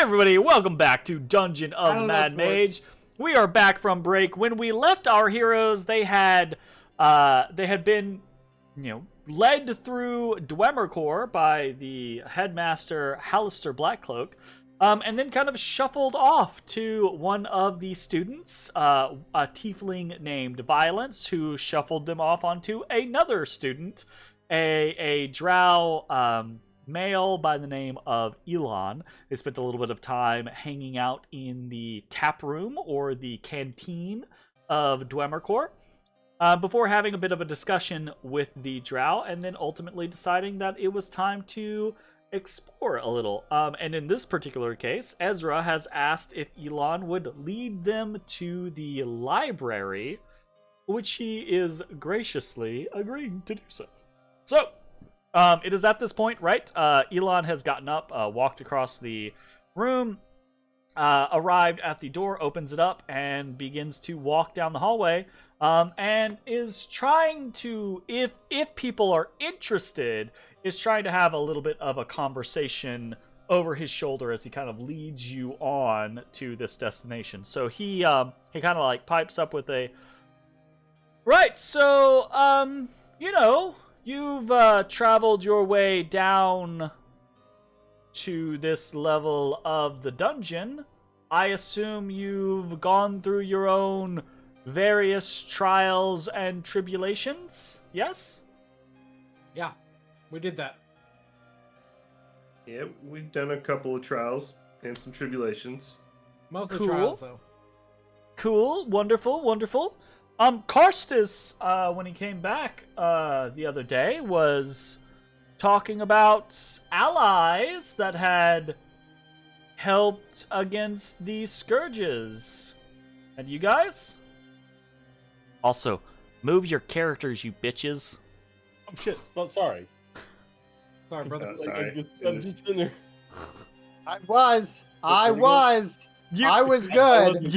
everybody, welcome back to Dungeon of the Mad Mage. We are back from break. When we left our heroes, they had been, led through Dwemercore by the headmaster Halaster Blackcloak, and then kind of shuffled off to one of the students, a tiefling named Violence, who shuffled them off onto another student, a drow male by the name of Elon. They spent a little bit of time hanging out in the tap room or the canteen of Dwemercore before having a bit of a discussion with the drow, and then ultimately deciding that it was time to explore a little. And in this particular case, Ezrah has asked if Elon would lead them to the library, which he is graciously agreeing to do so. So, it is at this point, right? Elon has gotten up, walked across the room, arrived at the door, opens it up, and begins to walk down the hallway, and is trying to, if people are interested, is trying to have a little bit of a conversation over his shoulder as he kind of leads you on to this destination. So he kind of like pipes up with a, right, so, you've traveled your way down to this level of the dungeon. I assume you've gone through your own various trials and tribulations, yes? Yeah, we did that. Yeah, we've done a couple of trials and some tribulations. Mostly trials, though. Cool, wonderful. Karstus, when he came back the other day, was talking about allies that had helped against the scourges. And you guys? Also, move your characters, you bitches. Oh shit, well, sorry. Sorry, brother. I'm just sitting there. I was good.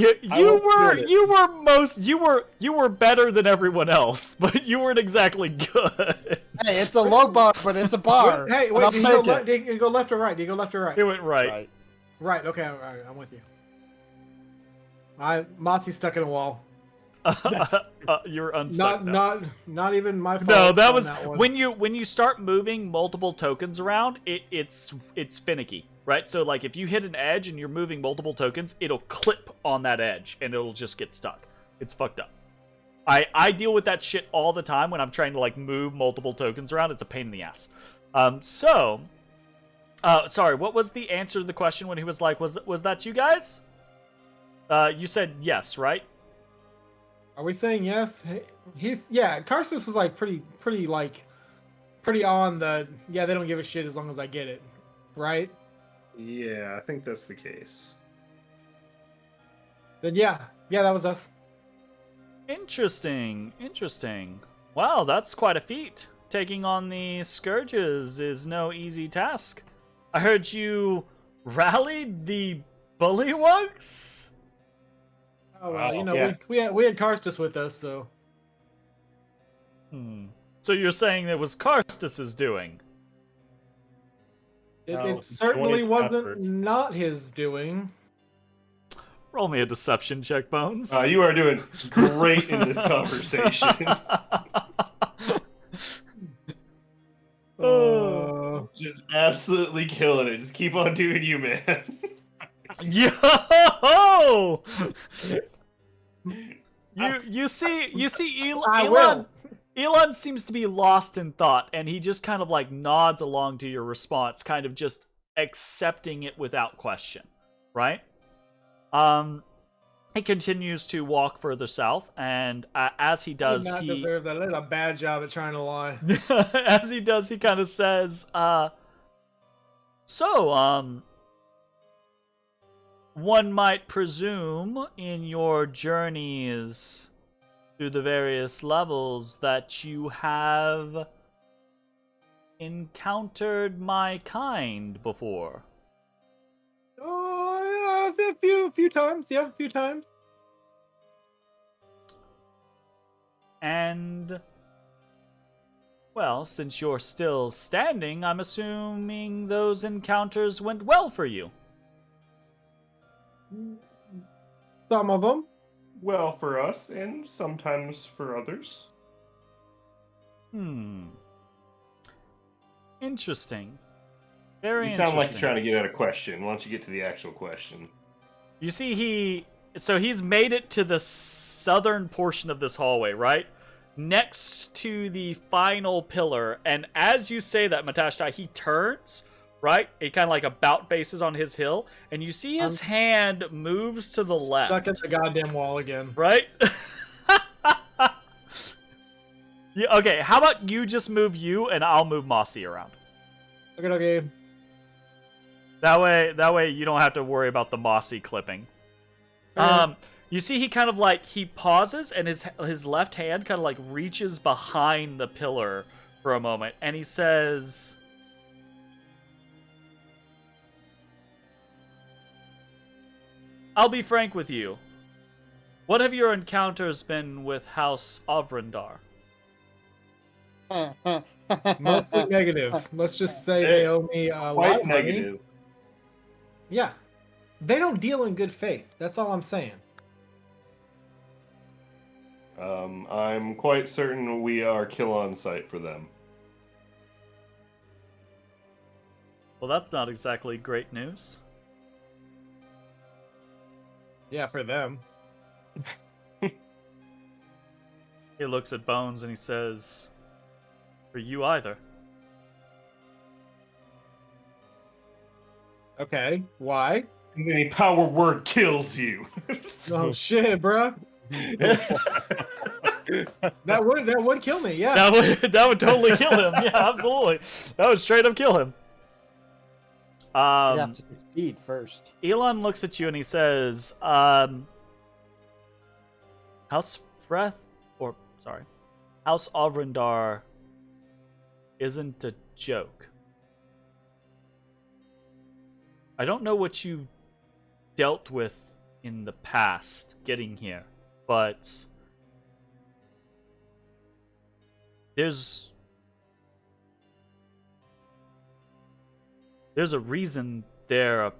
You were better than everyone else, but you weren't exactly good. Hey, it's a low bar, but it's a bar. Hey, wait, did you go left or right? Did you go left or right? It went right. Right, okay, all right, I'm with you. Mozzie's stuck in a wall. You're unstuck. Not even my fault. No, that was when you start moving multiple tokens around, it's finicky, right? So like if you hit an edge and you're moving multiple tokens, it'll clip on that edge and it'll just get stuck. It's fucked up. I deal with that shit all the time when I'm trying to like move multiple tokens around. It's a pain in the ass. Sorry, what was the answer to the question when he was like, was that you guys? You said yes, right? Are we saying yes? Karstus was like pretty on the, they don't give a shit as long as I get it, right? Yeah, I think that's the case. Then yeah, that was us. Interesting. Wow, that's quite a feat. Taking on the scourges is no easy task. I heard you rallied the bullywugs? Oh well, we had Karstus with us, so. So you're saying it was Karstus's doing? It certainly wasn't not his doing. Roll me a deception check, Bones. You are doing great in this conversation. Just absolutely killing it. Just keep on doing you, man. Yo! You see Elon seems to be lost in thought, and he just kind of like nods along to your response, kind of just accepting it without question, right? He continues to walk further south, and as he does, he deserve that. I did a bad job at trying to lie. As he does, he kind of says, one might presume in your journeys through the various levels that you have encountered my kind before. Oh, a few times. Yeah, a few times. And, well, since you're still standing, I'm assuming those encounters went well for you. Some of them. Well, for us, and sometimes for others. Interesting. Very You interesting. sound like you're trying to get at a question. Why don't you get to the actual question? You see, he's made it to the southern portion of this hallway, right? Next to the final pillar, and as you say that, Matashtai, he turns, right? He kind of like about faces on his hill, and you see his hand moves to the left. Stuck at the goddamn wall again. Right? Yeah, okay, how about you just move you, and I'll move Mossy around. Okay. That way you don't have to worry about the Mossy clipping. You see he kind of like, he pauses, and his left hand kind of like reaches behind the pillar for a moment, and he says, I'll be frank with you. What have your encounters been with House Ovrindar? Mostly negative. Let's just say they owe me a lot Quite of money. negative. Yeah. They don't deal in good faith. That's all I'm saying. I'm quite certain we are kill on sight for them. Well, that's not exactly great news. Yeah, for them. He looks at Bones and he says, for you either. Okay. Why? And then a power word kills you. Oh shit, bro. That would kill me. Yeah. That would totally kill him. Yeah, absolutely. That would straight up kill him. You have to succeed first. Elon looks at you and he says, House Ovrindar isn't a joke. I don't know what you dealt with in the past getting here, but there's a reason they're a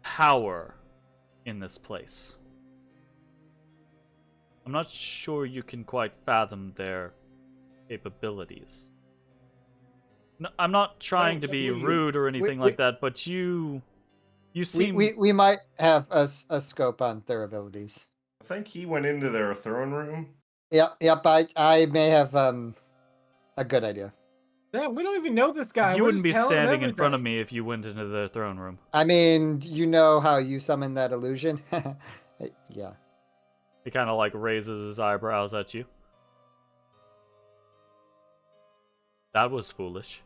power in this place. I'm not sure you can quite fathom their capabilities. No, I'm not trying to be rude or anything like that, but you seem... We might have a scope on their abilities. I think he went into their throne room. Yep. I may have a good idea. Damn, we don't even know this guy. You We're wouldn't just be telling him standing in front of everything. me if you went into the throne room. I mean, you know how you summon that illusion? Yeah. He kind of like raises his eyebrows at you. That was foolish.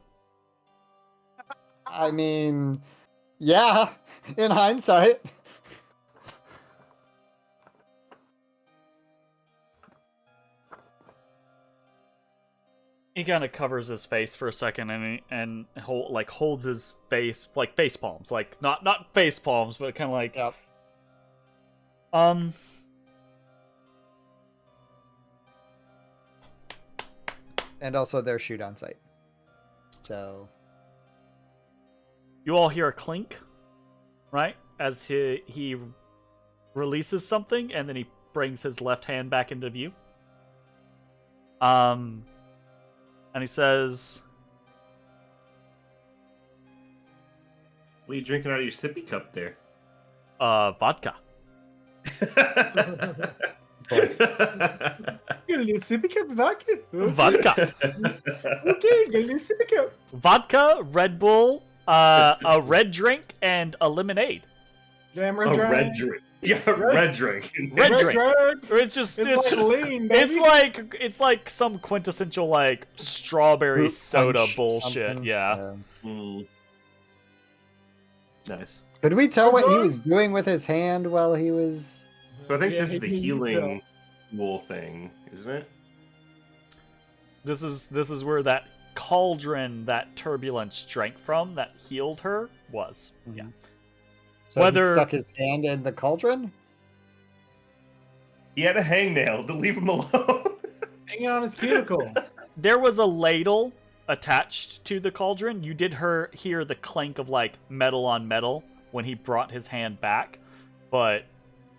I mean, yeah, in hindsight. He kind of covers his face for a second and holds his face like face palms, like not face palms, but kind of like Yep. And also their shoot on sight. So you all hear a clink, right? As he releases something, and then he brings his left hand back into view. And he says, What are you drinking out of your sippy cup there? Vodka. Get a little sippy cup of vodka. Vodka. Okay, get a little sippy cup. Vodka, Red Bull, a red drink, and a lemonade. Damn A red drink. Yeah, red drink. Red drink. Or it's just It's like lean, baby. it's like some quintessential like strawberry Fruit soda punch bullshit. something. Yeah. Mm. Nice. Could we tell what he was doing with his hand while he was... So I think Yeah, this is the he- healing wool thing, isn't it? This is where that cauldron that turbulence drank from that healed her was. Yeah. So Whether- he stuck his hand in the cauldron? He had a hangnail to leave him alone. Hanging on his cuticle. There was a ladle attached to the cauldron. You did hear the clank of like metal on metal when he brought his hand back, but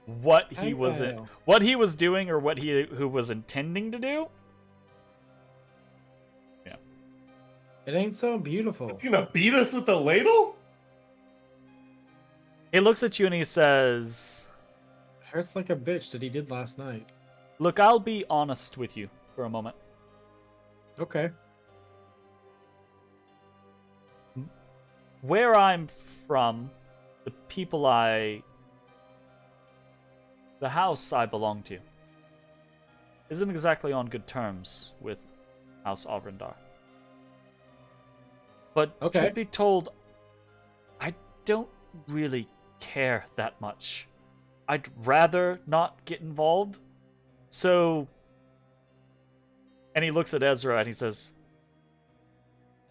what he I wasn't, know. what he was doing, or what who was intending to do. It ain't so beautiful. It's gonna beat us with the ladle? He looks at you and he says, Hurts like a bitch that he did last night. "Look, I'll be honest with you for a moment. Okay. Where I'm from, the house I belong to, isn't exactly on good terms with House Avrindar. But Okay. truth be told, I don't really care that much. I'd rather not get involved. So," and he looks at Ezrah and he says,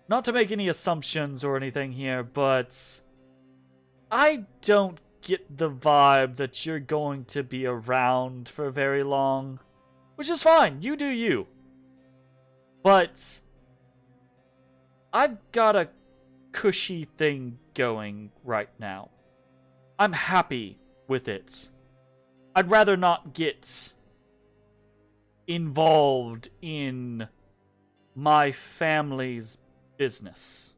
"Not to make any assumptions or anything here, but I don't get the vibe that you're going to be around for very long. Which is fine, you do you. But I've got a cushy thing going right now. I'm happy with it. I'd rather not get involved in my family's business."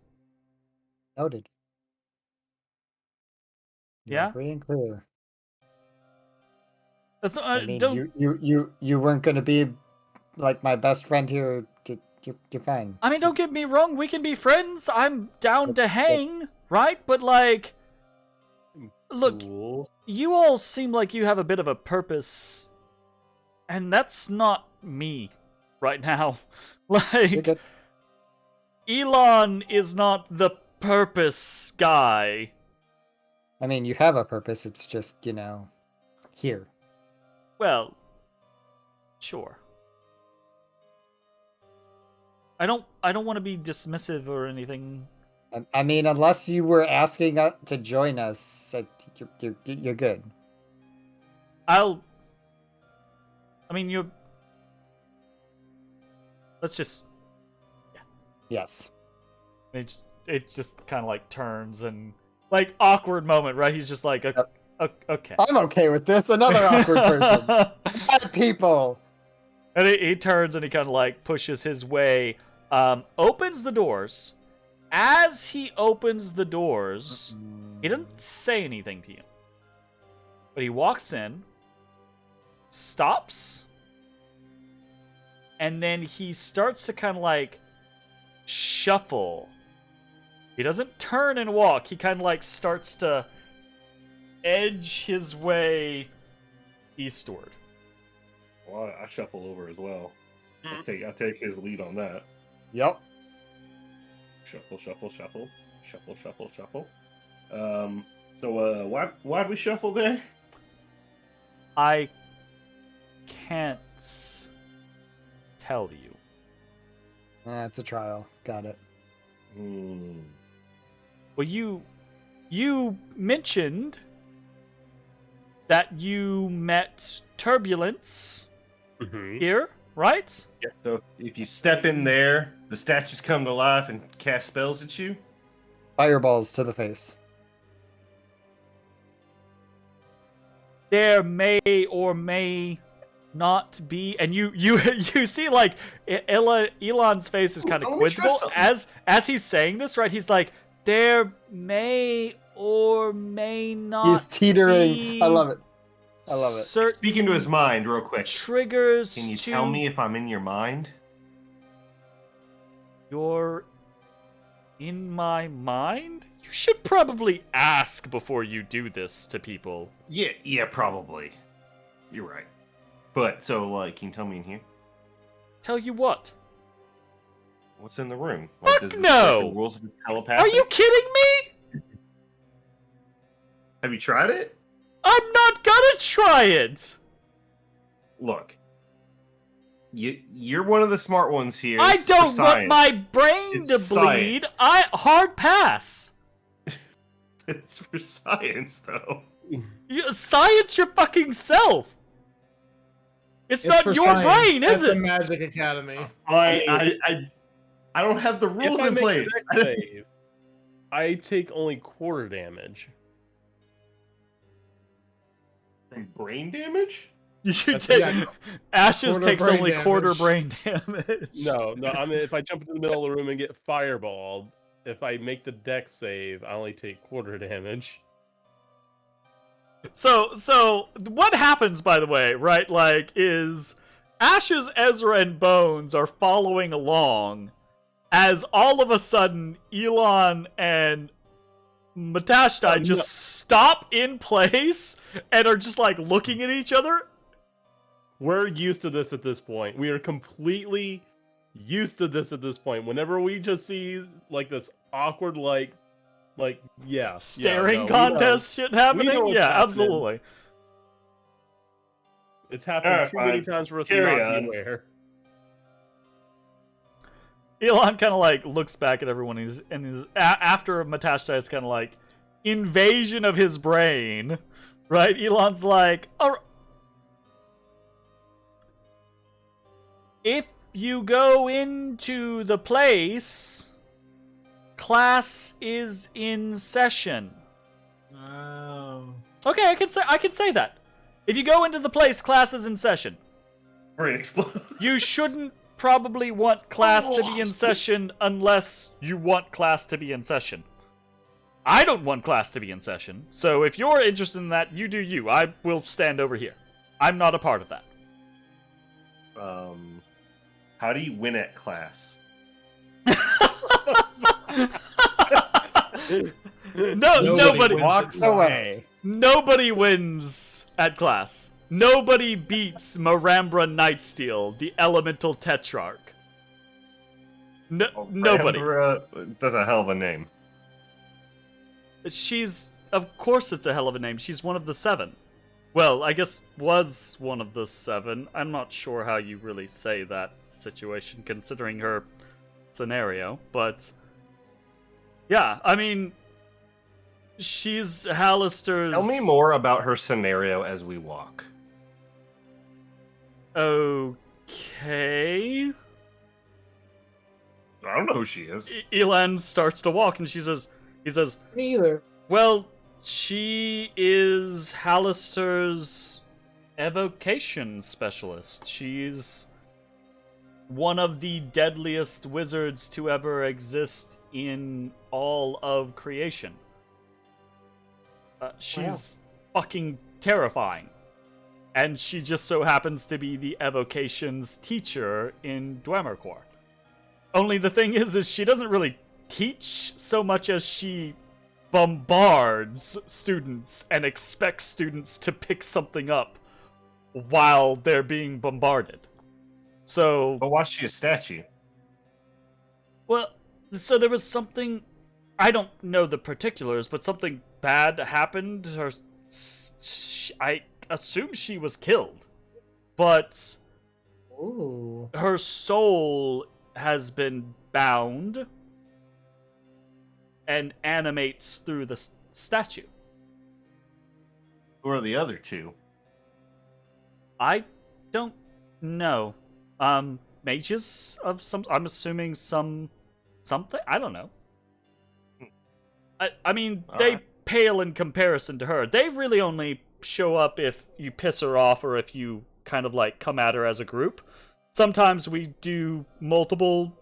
Noted. Yeah? Free and clear. That's not, I mean, don't. you weren't going to be like my best friend here. You're fine. I mean, don't get me wrong. We can be friends. I'm down to hang, right? But like, look, Cool. you all seem like you have a bit of a purpose, and that's not me right now. You're Like, good. Elon is not the purpose guy. I mean, you have a purpose. It's just, here. Well, sure. I don't want to be dismissive or anything. I mean, unless you were asking to join us, you're good. I mean, let's just. Yes. It just kind of like turns and like awkward moment, right? He's just like, okay. I'm okay with this. Another awkward person. Bad people. And he turns and he kind of like pushes his way, opens the doors. As he opens the doors, he doesn't say anything to you. But he walks in, stops, and then he starts to kind of like shuffle. He doesn't turn and walk. He kind of like starts to edge his way eastward. Well, I shuffle over as well. I take his lead on that. Yep. Shuffle, shuffle, shuffle, shuffle, shuffle, shuffle. So why'd we shuffle there? I can't tell you. It's a trial. Got it. Well, you mentioned that you met Turbulence here, right? Yeah. So if you step in there, the statues come to life and cast spells at you. Fireballs to the face. There may or may not be, and you see like Elon's face is kind of I wanna try quizzical as he's saying this, right? He's like, there may or may not. He's teetering. be I love it. I love it. certain Speaking to his mind, real quick. triggers. Can you to tell me if I'm in your mind? You're in my mind? You should probably ask before you do this to people. Yeah, probably. You're right. But so, like, can you tell me in here? Tell you what? What's in the room? Fuck Like, does this no! break the rules of his telepathy? Are you kidding me? Have you tried it? I'm not gonna try it! Look. You're one of the smart ones here. I It's for don't want science. my brain It's to bleed. science. Hard pass. It's for science, though. Science your fucking self. It's not for your science brain, at is the it? Magic Academy. I don't have the rules If I in make place. a dex save, I take only quarter damage. From brain damage? You That's- take yeah, Ashes quarter takes brain only quarter damage. brain damage. No, I mean, if I jump into the middle of the room and get fireballed, if I make the dex save, I only take quarter damage. So what happens, by the way, right? Like, is Ashes, Ezra, and Bones are following along, as all of a sudden Elon and Matashtai just stop in place and are just like looking at each other. We're used to this at this point. We are completely used to this at this point. Whenever we just see like this awkward, Staring contest shit happening. what's Yeah, happening. Absolutely. It's happened Alright, too many fine. times for us to Carry not on. be aware. Elon kind of like looks back at everyone and is after Matashtai kind of like invasion of his brain, right? Elon's like, "Oh, if you go into the place, class is in session." Oh. Okay, I can say that. If you go into the place, class is in session. Brain explode. You shouldn't probably want class to be in session unless you want class to be in session. I don't want class to be in session, so if you're interested in that, you do you. I will stand over here. I'm not a part of that. How do you win at class? Nobody walks away. Nobody wins at class. Nobody beats Marambra Nightsteel, the elemental tetrarch. Nobody. That's a hell of a name. Of course it's a hell of a name. She's one of the 7. Well, I guess was one of the 7. I'm not sure how you really say that situation, considering her scenario, but... Yeah, I mean... She's Halaster's... Tell me more about her scenario as we walk. Okay... I don't know who she is. Elan starts to walk, and he says, Me either. well, she is Halaster's evocation specialist. She's one of the deadliest wizards to ever exist in all of creation. She's fucking terrifying. And she just so happens to be the evocation's teacher in Dwemercore. Only the thing is she doesn't really teach so much as she bombards students and expects students to pick something up while they're being bombarded. So... But why's she a statue? Well, so there was something... I don't know the particulars, but something bad happened. I assume she was killed. But Ooh. her soul has been bound and animates through the statue. Who are the other two? I don't know. Mages of some... I'm assuming something? I don't know. I mean, they pale in comparison to her. They really only show up if you piss her off or if you kind of like come at her as a group. Sometimes we do multiple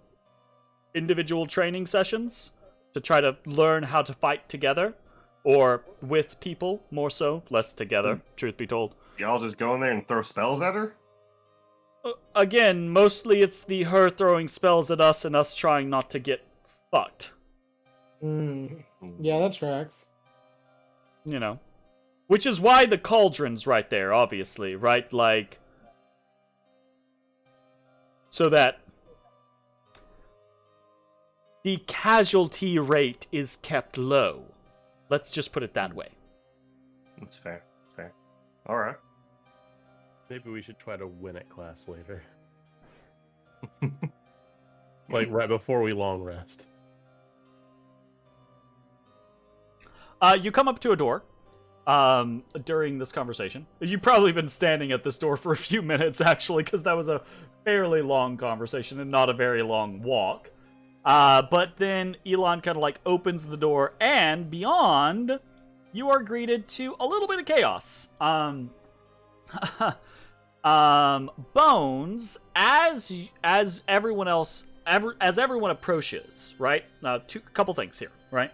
individual training sessions to try to learn how to fight together, or with people, more so, less together, truth be told. Y'all just go in there and throw spells at her? Again, mostly it's her throwing spells at us and us trying not to get fucked. Yeah, that tracks. You know. Which is why the cauldron's right there, obviously, right? Like... So that the casualty rate is kept low. Let's just put it that way. That's fair. Fair. Alright. Maybe we should try to win at class later. Like right before we long rest. You come up to a door during this conversation. You've probably been standing at this door for a few minutes, actually, because that was a fairly long conversation and not a very long walk. But then Elon kind of like opens the door, and beyond, you are greeted to a little bit of chaos. Bones, as everyone else, as everyone approaches, right? Couple things here, right?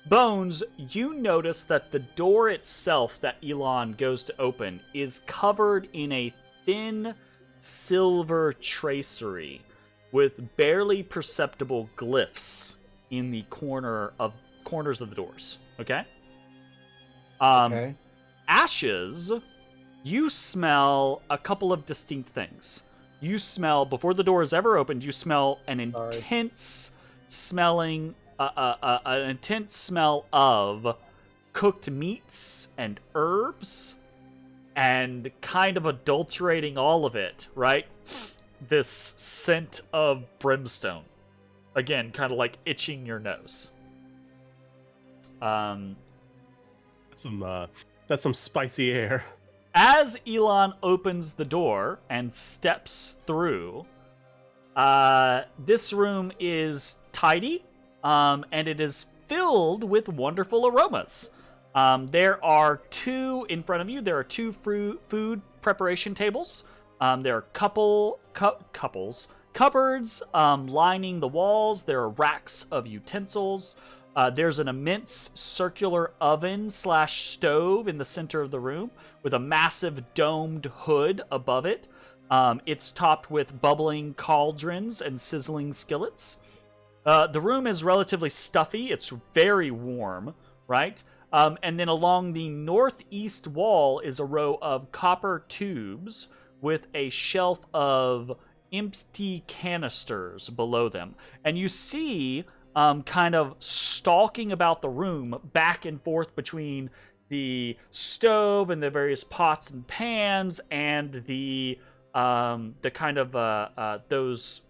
Bones, you notice that the door itself that Elon goes to open is covered in a thin silver tracery with barely perceptible glyphs in the corners of the doors. Okay. Okay. Ashes, you smell a couple of distinct things. You smell, before the door is ever opened, you smell an intense smelling, an intense smell of cooked meats and herbs, and kind of adulterating all of it, right? This scent of brimstone. Again, kind of like itching your nose. That's some spicy air. As Elon opens the door and steps through, this room is tidy, and it is filled with wonderful aromas. There are two in front of you. There are two food preparation tables. There are cupboards lining the walls. There are racks of utensils. There's an immense circular oven/stove in the center of the room with a massive domed hood above it. It's topped with bubbling cauldrons and sizzling skillets. The room is relatively stuffy. It's very warm, right? And then along the northeast wall is a row of copper tubes with a shelf of empty canisters below them. And you see, kind of stalking about the room, back and forth between the stove and the various pots and pans and the kind of those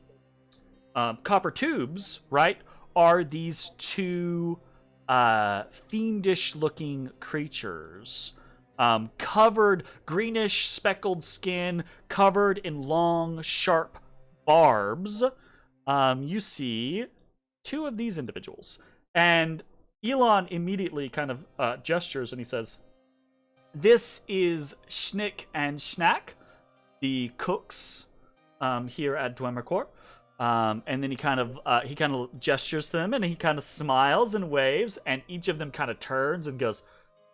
copper tubes, right, are these two fiendish-looking creatures, covered, greenish speckled skin, covered in long, sharp barbs. You see two of these individuals, and Elon immediately kind of gestures and he says, "This is Schnick and Schnack, the cooks here at Dwemercourt." And then he kind of gestures to them, and he kind of smiles and waves, and each of them kind of turns and goes,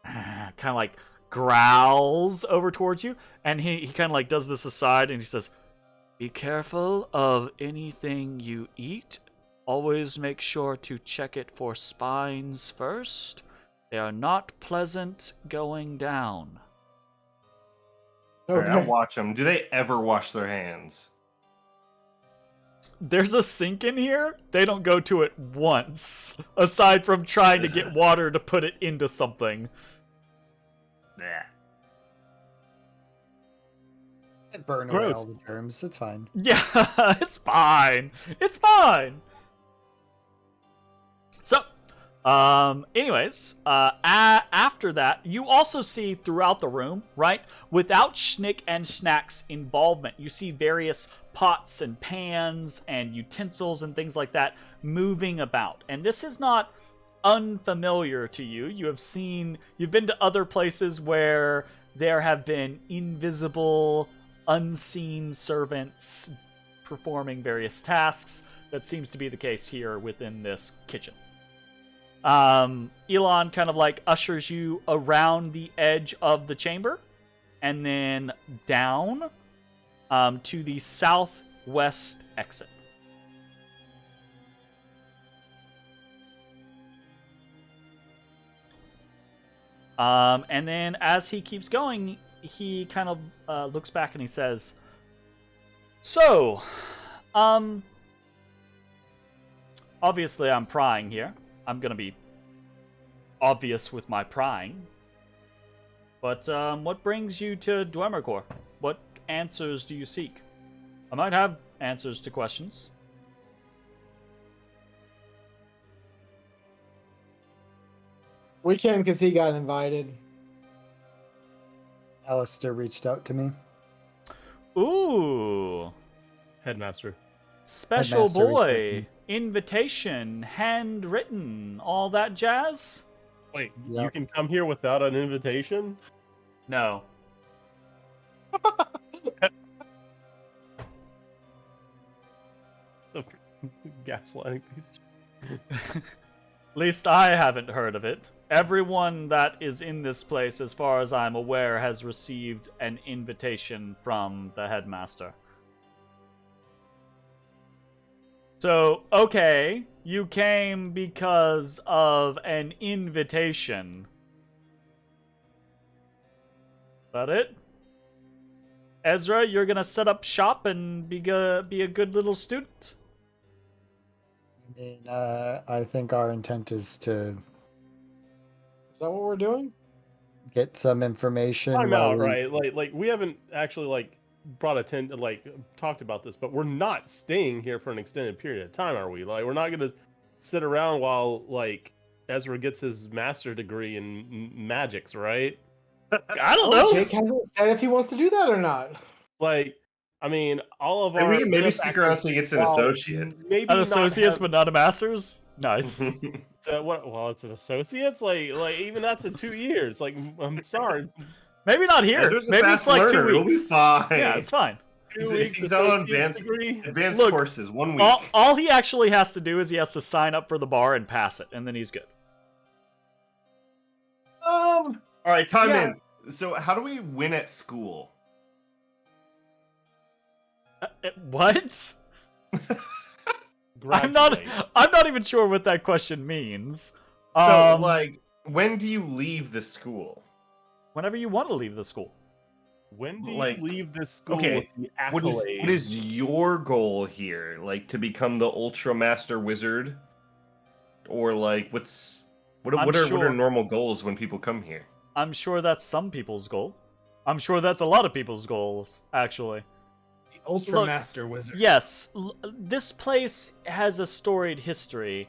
kind of like growls over towards you, and he kind of like does this aside, and he says, "Be careful of anything you eat. Always make sure to check it for spines first. They are not pleasant going down." Okay. I watch them. Do they ever wash their hands? There's a sink in here. They don't go to it once, aside from trying to get water to put it into something. Nah. Burn away Gross. all the germs. It's fine. Yeah, it's fine. It's fine. So, anyways, after that, you also see throughout the room, right, without Schnick and Schnack's involvement, you see various pots and pans and utensils and things like that moving about. And this is not unfamiliar to you. You've been to other places where there have been invisible, unseen servants performing various tasks. That seems to be the case here within this kitchen. Elon kind of like ushers you around the edge of the chamber and then down to the southwest exit. And then as he keeps going, he kind of looks back and he says, "So, obviously I'm prying here. I'm gonna be obvious with my prying. But what brings you to Dwemercourt? What answers do you seek? I might have answers to questions." We came because he got invited. Halaster reached out to me. Ooh, Headmaster. special Headmaster reached out to boy, me. invitation, handwritten, all that jazz? Wait, Yeah. you can come here without an invitation? No. Gaslighting piece of shit. At least I haven't heard of it. Everyone that is in this place, as far as I'm aware, has received an invitation from the headmaster. So, okay, you came because of an invitation. That it? Ezra, you're gonna set up shop and be a good little student? I mean, I think our intent is to Is that what we're doing? get some information. I'm while out, we- right? Like we haven't actually brought talked about this, but we're not staying here for an extended period of time, are we? Like we're not gonna sit around while Ezra gets his master's degree in magics, right? I don't know. Jake hasn't said if he wants to do that or not. I mean, all of Maybe our we can maybe stick around so he gets an while associate. Maybe An not associate's, have- but not a master's? Nice. So what? Well, it's an associate's. Even that's in 2 years. I'm sorry. Maybe not here. Ezra's a Maybe fast it's like learner. 2 It'll be weeks. fine. Yeah, it's fine. 2 weeks. He's out on associate's degree. advanced Look, courses, 1 week. All he actually has to do is he has to sign up for the bar and pass it, and then he's good. All right, time Yeah. in. So, how do we win at school? What? I'm Graduate. not even sure what that question means. So, when do you leave the school? Whenever you want to leave the school. When do you like- leave this school okay, with the What accolades? is your goal here? To become the Ultra Master Wizard, or what I'm are sure- normal goals when people come here? I'm sure that's some people's goal. I'm sure that's a lot of people's goals, actually. The Ultra Look, Master Wizard. Yes, this place has a storied history.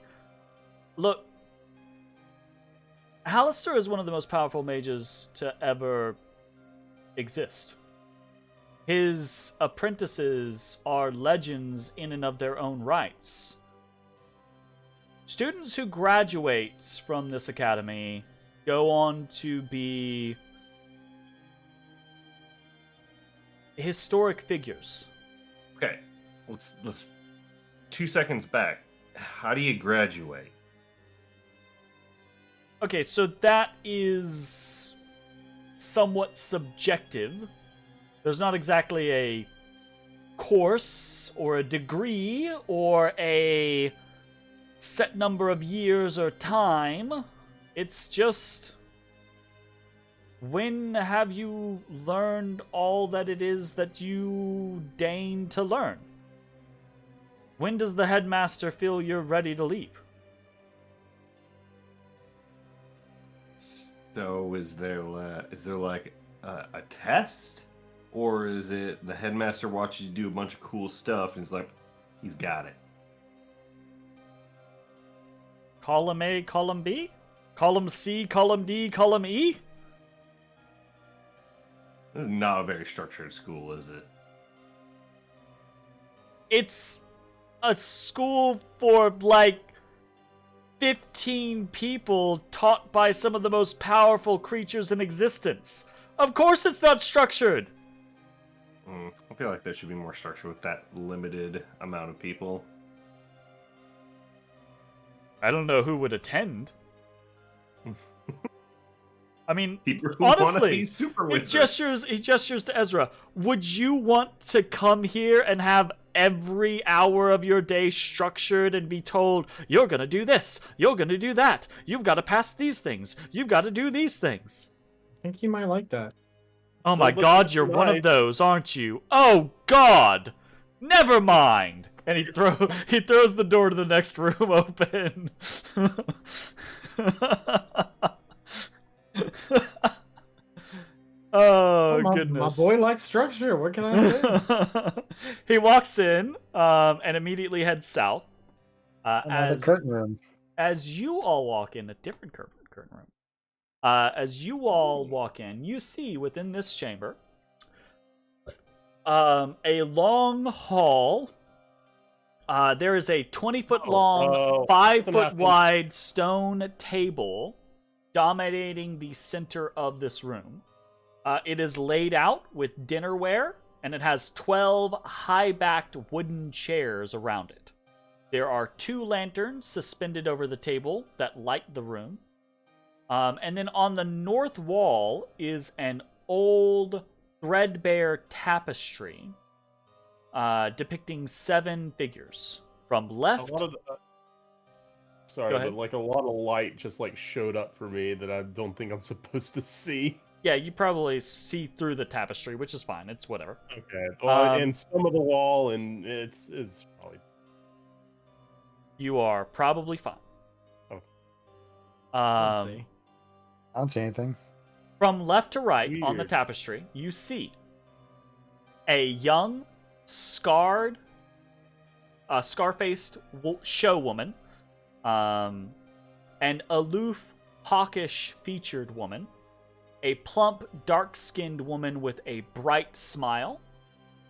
Look, Halaster is one of the most powerful mages to ever exist. His apprentices are legends in and of their own rights. Students who graduate from this academy go on to be historic figures. Okay, let's 2 seconds back. How do you graduate? Okay, so that is somewhat subjective. There's not exactly a course or a degree or a set number of years or time. It's just, when have you learned all that it is that you deign to learn? When does the headmaster feel you're ready to leave? So is there a test, or is it the headmaster watches you do a bunch of cool stuff and he's like, he's got it? Column A, column B? Column C, column D, column E? This is not a very structured school, is it? It's a school for 15 people taught by some of the most powerful creatures in existence. Of course it's not structured. I feel like there should be more structure with that limited amount of people. I don't know who would attend. I mean, People who want to honestly, be super he wizards. gestures to Ezra. Would you want to come here and have every hour of your day structured and be told, you're going to do this, you're going to do that, you've got to pass these things, you've got to do these things? I think he might like that. Oh my god, you're one of those, aren't you? Oh god! Never mind! And he throws the door to the next room open. Oh, my, goodness. My boy likes structure. What can I say? He walks in and immediately heads south. Another curtain room. As you all walk in, a different curtain room. As you all walk in, you see within this chamber a long hall. There is a 20-foot long, 5-foot wide stone table dominating the center of this room. It is laid out with dinnerware, and it has 12 high-backed wooden chairs around it. There are 2 lanterns suspended over the table that light the room. And then on the north wall is an old, threadbare tapestry depicting 7 figures. From left... Sorry, but like a lot of light just like showed up for me that I don't think I'm supposed to see. Yeah, you probably see through the tapestry, which is fine. It's whatever. Okay. Well, and some of the wall, and it's probably... You are probably fine. Okay. Let's see. I don't see anything. From left to right on the Weird. tapestry, you see a young, scar-faced show woman, an aloof, hawkish-featured woman, a plump, dark-skinned woman with a bright smile,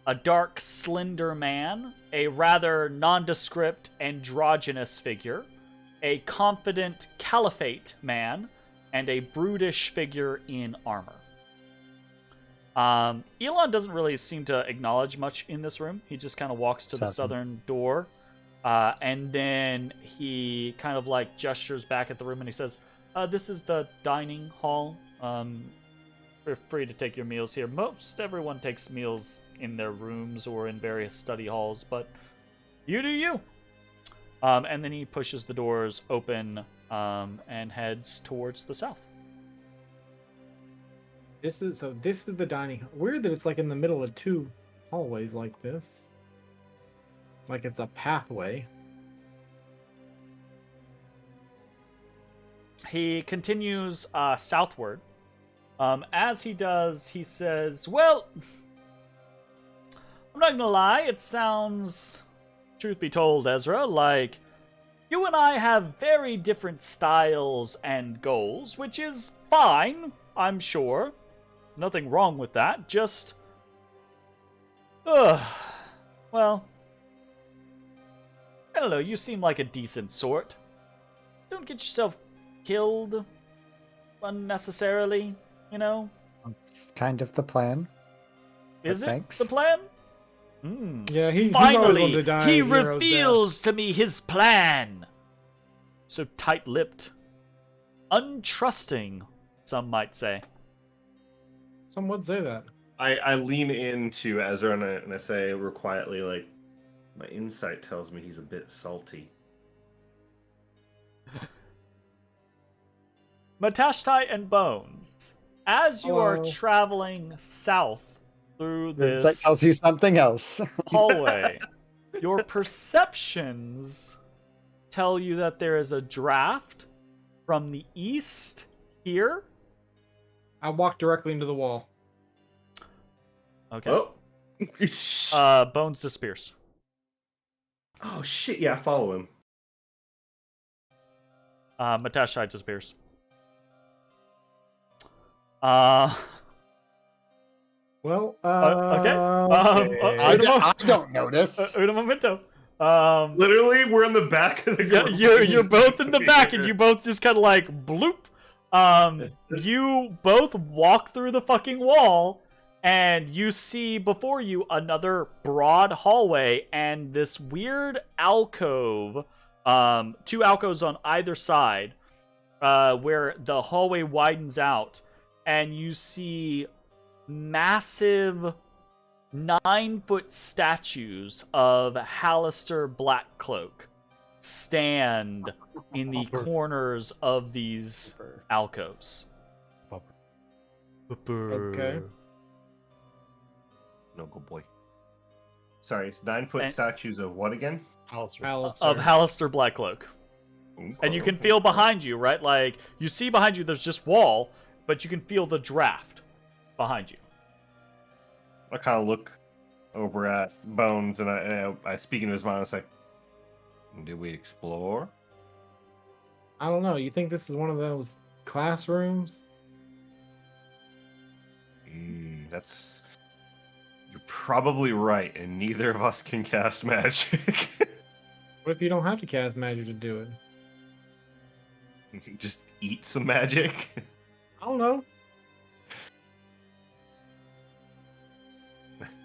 a dark, slender man, a rather nondescript, androgynous figure, a confident caliphate man, and a brutish figure in armor. Elon doesn't really seem to acknowledge much in this room. He just kind of walks to the southern door, and then he kind of like gestures back at the room and he says, this is the dining hall. Feel free to take your meals here. Most everyone takes meals in their rooms or in various study halls, but you do you. And then he pushes the doors open and heads towards the south. This is the dining. Weird that it's like in the middle of 2 hallways like this. Like it's a pathway. He continues southward. As he does, he says, well, I'm not gonna lie, it sounds, truth be told, Ezra, like you and I have very different styles and goals, which is fine, I'm sure. Nothing wrong with that, just... well, I don't know, you seem like a decent sort. Don't get yourself killed unnecessarily, you know? It's kind of the plan. Is it thanks. the plan? Yeah, he's always wanted Finally, to die he a hero's reveals to me his plan. So tight-lipped, untrusting, some might say. death. Some would say that. I lean into Ezra and I say real quietly, like, my insight tells me he's a bit salty. Matashtai and Bones, as you are Hello. traveling south through The this insight tells you something else. hallway, your perceptions tell you that there is a draft from the east here. I walked directly into the wall. Okay. Oh. Bones disappears. Oh shit! Yeah, I follow him. Matashtai disappears. Well, Okay. I don't notice. Un momento. Literally, we're in the back of the. Yeah, group. you're both in the back, and you both just kind of like bloop. You both walk through the fucking wall, and you see before you another broad hallway and this weird alcove. 2 alcoves on either side, where the hallway widens out, and you see massive 9-foot statues of Halaster Blackcloak stand in the corners of these alcoves. Okay. No, good boy. Sorry, it's 9-foot And- statues of what again? Halaster. Of Halaster Blackcloak. And you can feel behind you, right? Like, you see behind you there's just wall, but you can feel the draft behind you. I kind of look over at Bones and I speak into his mind. It's like, did we explore? I don't know. You think this is one of those classrooms? That's. You're probably right, and neither of us can cast magic. What if you don't have to cast magic to do it? Just eat some magic. I don't know.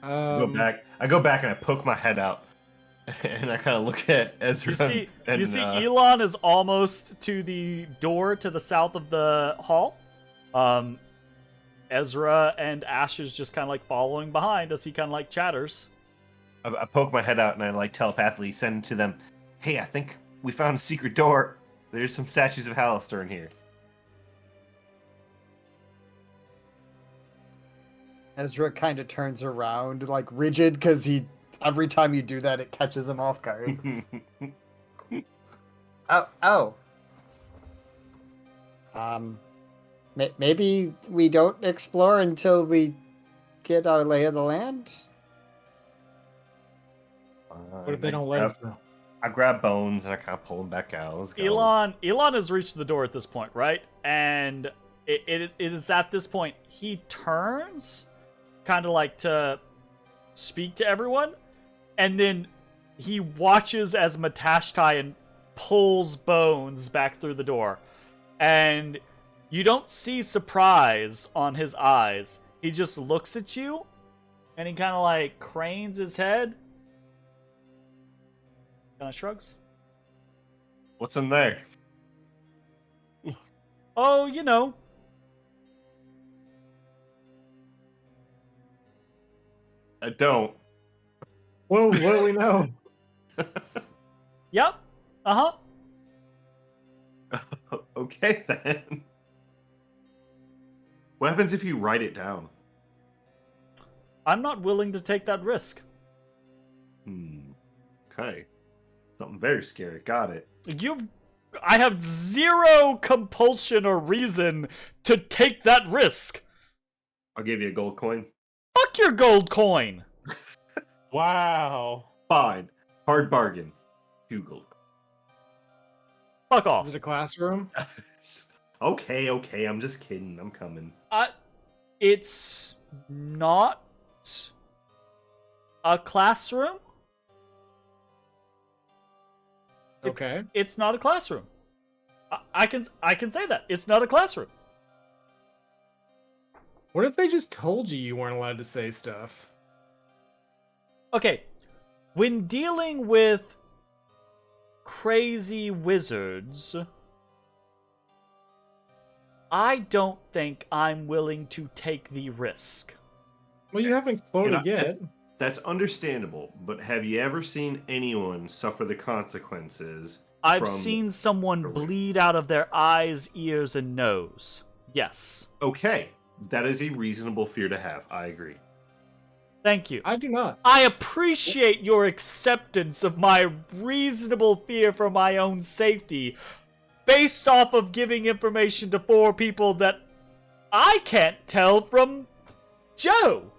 I go back and I poke my head out. And I kind of look at Ezra. You see, Elon is almost to the door to the south of the hall. Ezra and Ash is just kind of like following behind as he kind of like chatters. I poke my head out and I like telepathically send to them, "Hey, I think we found a secret door. There's some statues of Halaster in here." Ezra kind of turns around, like rigid, because every time you do that, it catches him off guard. Oh. Maybe we don't explore until we get our lay of the land? What if they don't let us know? I grab Bones and I kind of pull him back out. Let's go. Elon has reached the door at this point, right? And it is at this point he turns, kind of like to speak to everyone, and then he watches as Matashtai pulls Bones back through the door, and you don't see surprise on his eyes. He just looks at you, and he kind of like cranes his head, kind of shrugs. What's in there? Oh, you know. I don't. Well, what do we know? Yep. Uh-huh. Okay, then. What happens if you write it down? I'm not willing to take that risk. Okay. Something very scary. Got it. I have zero compulsion or reason to take that risk. I'll give you a gold coin. Fuck your gold coin. Wow. Fine. Hard bargain. 2 gold. Fuck off. Is it a classroom? Okay. I'm just kidding. I'm coming. It's not a classroom. Okay. It's not a classroom. I can say that. It's not a classroom. What if they just told you weren't allowed to say stuff? Okay. When dealing with crazy wizards, I don't think I'm willing to take the risk. Well, you haven't exploded yet. That's understandable, but have you ever seen anyone suffer the consequences? I've seen someone bleed out of their eyes, ears, and nose. Yes. Okay. That is a reasonable fear to have. I agree. Thank you. I do not. I appreciate your acceptance of my reasonable fear for my own safety, based off of giving information to 4 people that I can't tell from Joe.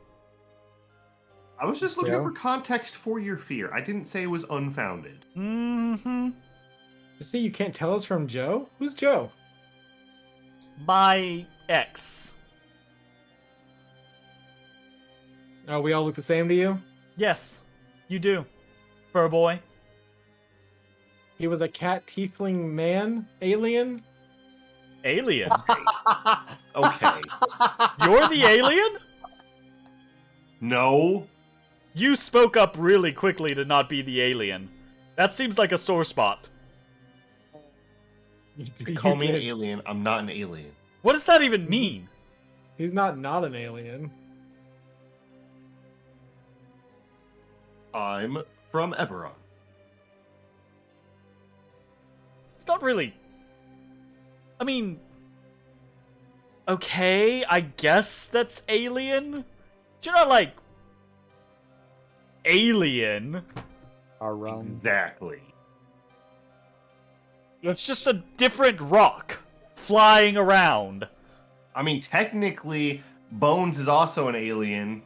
I was just looking for context for your fear. I didn't say it was unfounded. Mm-hmm. You see, you can't tell us from Joe? Who's Joe? My ex. Oh, we all look the same to you? Yes, you do. Fur boy. He was a cat tiefling man? Alien? Alien? Okay. You're the alien? No. You spoke up really quickly to not be the alien. That seems like a sore spot. You call me an alien. I'm not an alien. What does that even mean? He's not an alien. I'm from Eberron. It's not really... I mean... Okay, I guess that's alien? But you're not, like... alien. Our realm. Exactly. It's just a different rock flying around. I mean, technically, Bones is also an alien.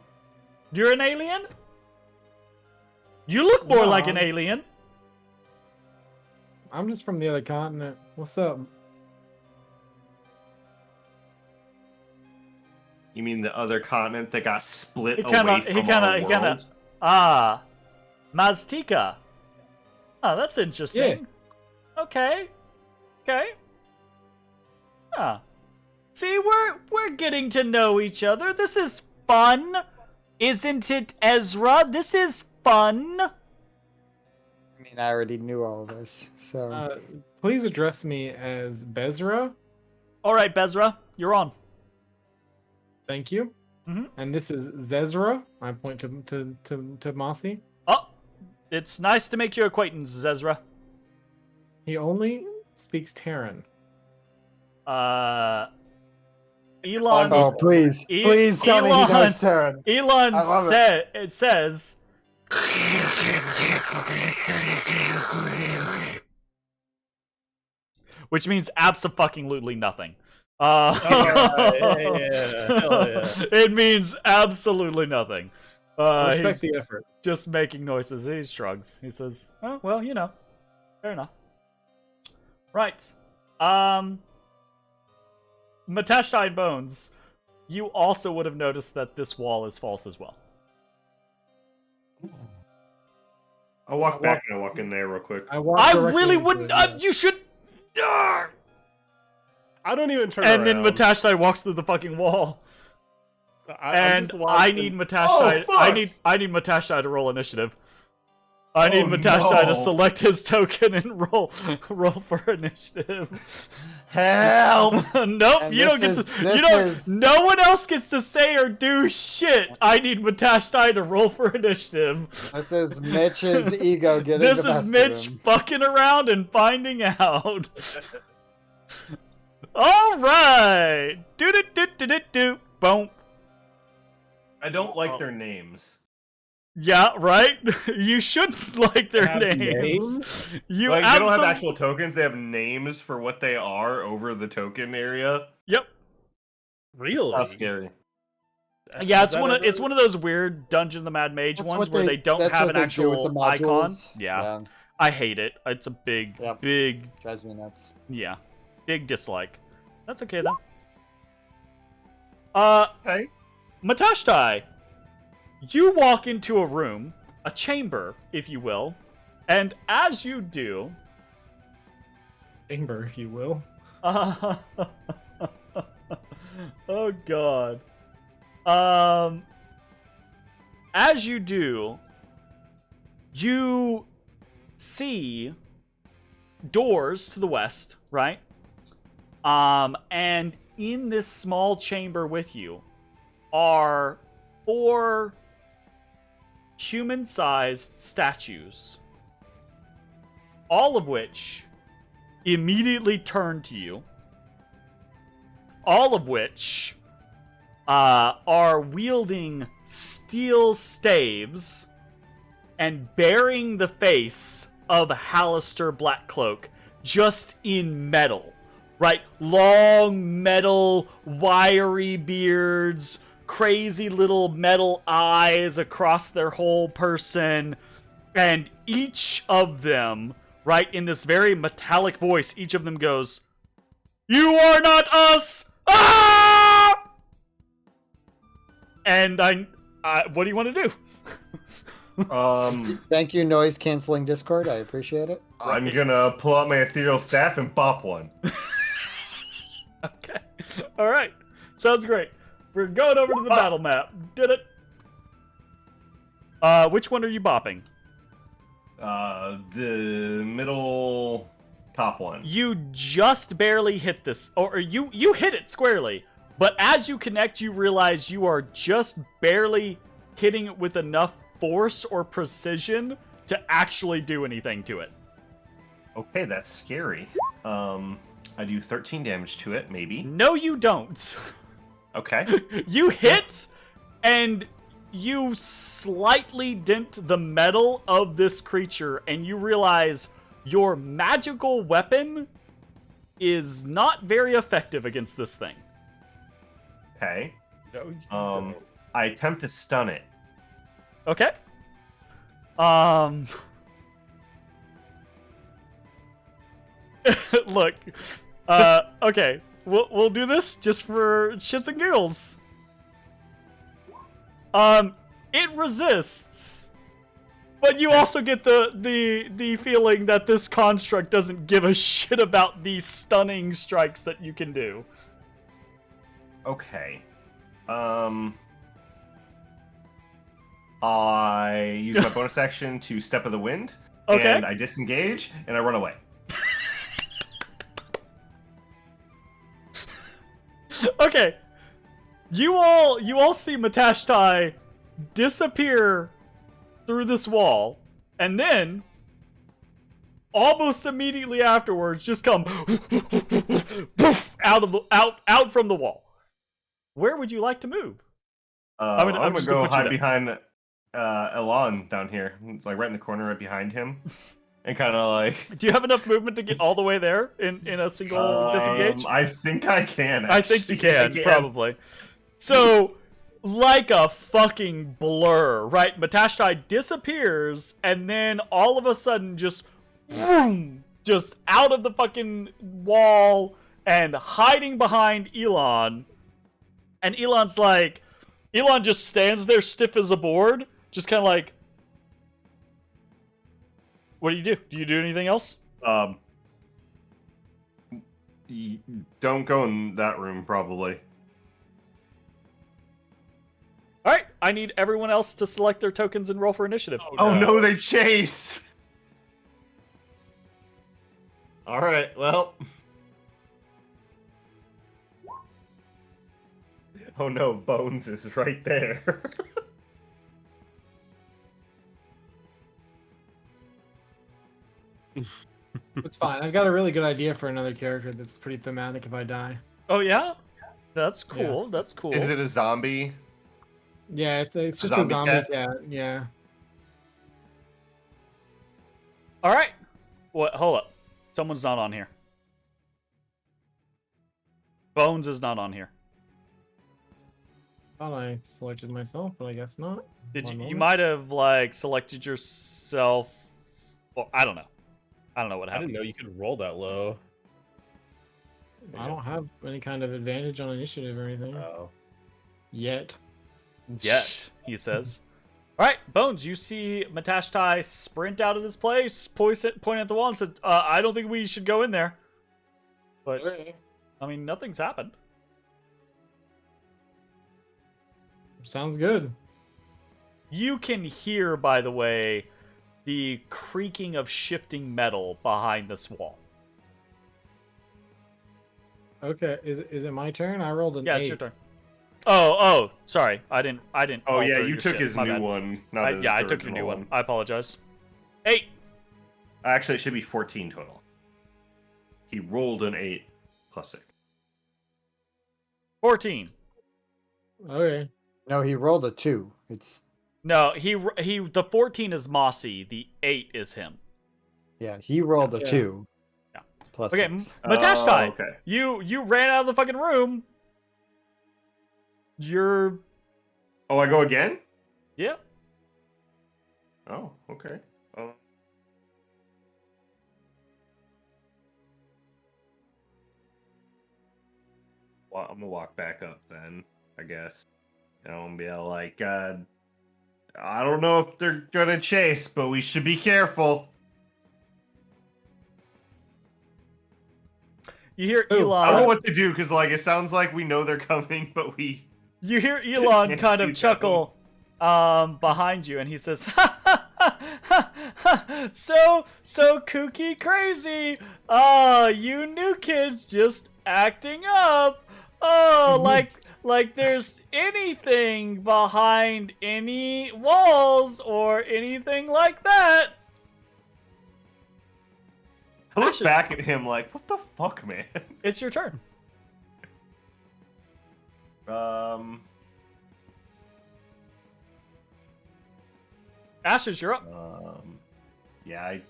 You're an alien? You look more No. like an alien. I'm just from the other continent. What's up? You mean the other continent that got split He away kinda- from he kinda- our he kinda- world? Ah. Maztica. Oh, that's interesting. Okay. Ah. See, we're getting to know each other. This is fun. Isn't it, Ezra? This is fun. I mean, I already knew all this, so. Please address me as Bezra. All right, Bezra, you're on. Thank you. Mhm. And this is Zezra. I point to Mossy. Oh, it's nice to make your acquaintance, Ezrah. He only speaks Terran. Elon. Oh, please. Please tell me he knows Terran. Elon I love it says. Which means abso-fucking-lutely nothing. Yeah. It means absolutely nothing. Respect He's the effort. just making noises. He shrugs. He says, "Oh, well, you know, fair enough." Right. Matashtai Bones, you also would have noticed that this wall is false as well. I'll walk back and I'll walk in there real quick. I really wouldn't. You should. I don't even turn And around. then Matashtai walks through the fucking wall. I'm And just I watching- need Matashtai. Oh, fuck! I need Matashtai to roll initiative. I need Oh, Matashtai no. to select his token and roll for initiative. Help! Nope, And you don't get this to. is- You this don't. is- No one else gets to say or do shit. I need Matashtai to roll for initiative. This is Mitch's ego getting This the is best Mitch of him. fucking around and finding out. All right. Do do do do do do. Boom. I don't like their names. Yeah, right. You should like their Have names. You Like, they don't have absol- actual tokens, they have names for what they are over the token area. Yep. Really? How scary. Yeah, Has that it's ever- one of those weird Dungeon of the Mad Mage That's ones what where they don't that's have what an they do with actual the icon. modules. Yeah. I hate it. It's a big, Yep. big, Drives me nuts. yeah, big dislike. That's okay though. Okay. Matashtai, you walk into a room, a chamber, if you will, and as you do, Chamber, if you will. oh god. As you do, you see doors to the west, right? And in this small chamber with you are 4 human-sized statues, all of which immediately turn to you, all of which are wielding steel staves and bearing the face of Halaster Blackcloak, just in metal, right? Long metal, wiry beards, crazy little metal eyes across their whole person, and each of them, right, in this very metallic voice, each of them goes, "You are not us! Ah!" And I what do you want to do? Thank you, noise canceling Discord. I appreciate it. I'm gonna pull out my ethereal staff and bop one. Okay. Alright. Sounds great. We're going over to the battle map. Did it. Which one are you bopping? The middle top one. You just barely hit this, or you hit it squarely, but as you connect, you realize you are just barely hitting it with enough force or precision to actually do anything to it. Okay, that's scary. I do 13 damage to it, maybe. No, you don't. Okay. You hit, and you slightly dent the metal of this creature, and you realize your magical weapon is not very effective against this thing. Okay. No, you Um, don't. I attempt to stun it. Okay. Look. Okay. We'll do this just for shits and giggles. It resists. But you also get the feeling that this construct doesn't give a shit about these stunning strikes that you can do. Okay. I use my bonus action to Step of the Wind. Okay. And I disengage and I run away. Okay. You all see Matashtai disappear through this wall, and then almost immediately afterwards just come poof, out from the wall. Where would you like to move? I'm I'm gonna just go gonna put you hide there. behind Elon down here. It's like right in the corner, right behind him, and kind of like. Do you have enough movement to get all the way there in a single disengage? I think I can. I think you actually. can, probably. So, like a fucking blur, right? Matashtai disappears, and then all of a sudden just boom, just out of the fucking wall and hiding behind Elon. And Elon just stands there stiff as a board, just kind of like, what do you do? Do you do anything else? Don't go in that room, probably. All right, I need everyone else to select their tokens and roll for initiative. Oh no, they chase! Alright, well. Oh no, Bones is right there. It's fine. I've got a really good idea for another character that's pretty thematic if I die. Oh yeah, that's cool. Yeah. That's cool. Is it a zombie? Yeah, it's just Zombie a zombie cat? cat. Yeah. All right. What? Hold up. Someone's not on here. Bones is not on here. Thought I selected myself, but I guess not. Did One you? You moment. might have like selected yourself. Well, I don't know. I don't know what I happened. didn't know you could roll that low. I don't have any kind of advantage on initiative or anything Oh. yet. Yet, he says. All right, Bones. You see Matashtai sprint out of this place, point at the wall, and said, "I don't think we should go in there." But I mean, nothing's happened. Sounds good. You can hear, by the way, the creaking of shifting metal behind this wall. Okay, is it my turn? I rolled an Yeah, 8. it's your turn. Oh, sorry. I didn't. Oh yeah, alter you your took shit. his My new bad. one. Not his Yeah, I took your new original one. I apologize. 8. Actually, it should be 14 total. He rolled an 8 plus 6. 14. Okay. No, he rolled a 2. It's No, he. The 14 is Mossy. The 8 is him. yeah, he rolled a Yeah. 2. Yeah. Plus Okay, 6. Matashtai. Oh, okay. You ran out of the fucking room. You're. Oh, I go again? Yeah. Oh, okay. Well, I'm gonna walk back up then, I guess. And I'm gonna be all like, I don't know if they're gonna chase, but we should be careful. You hear Ooh, I don't know Elon. what to do because, like, it sounds like we know they're coming, but we. You hear Elon Can't kind see of chuckle behind you, and he says, "Ha ha ha ha! So kooky, crazy. Oh, you new kids just acting up. Oh, like there's anything behind any walls or anything like that." I look Ashes. back at him like, what the fuck, man? It's your turn. Ashes, you're up. Yeah, I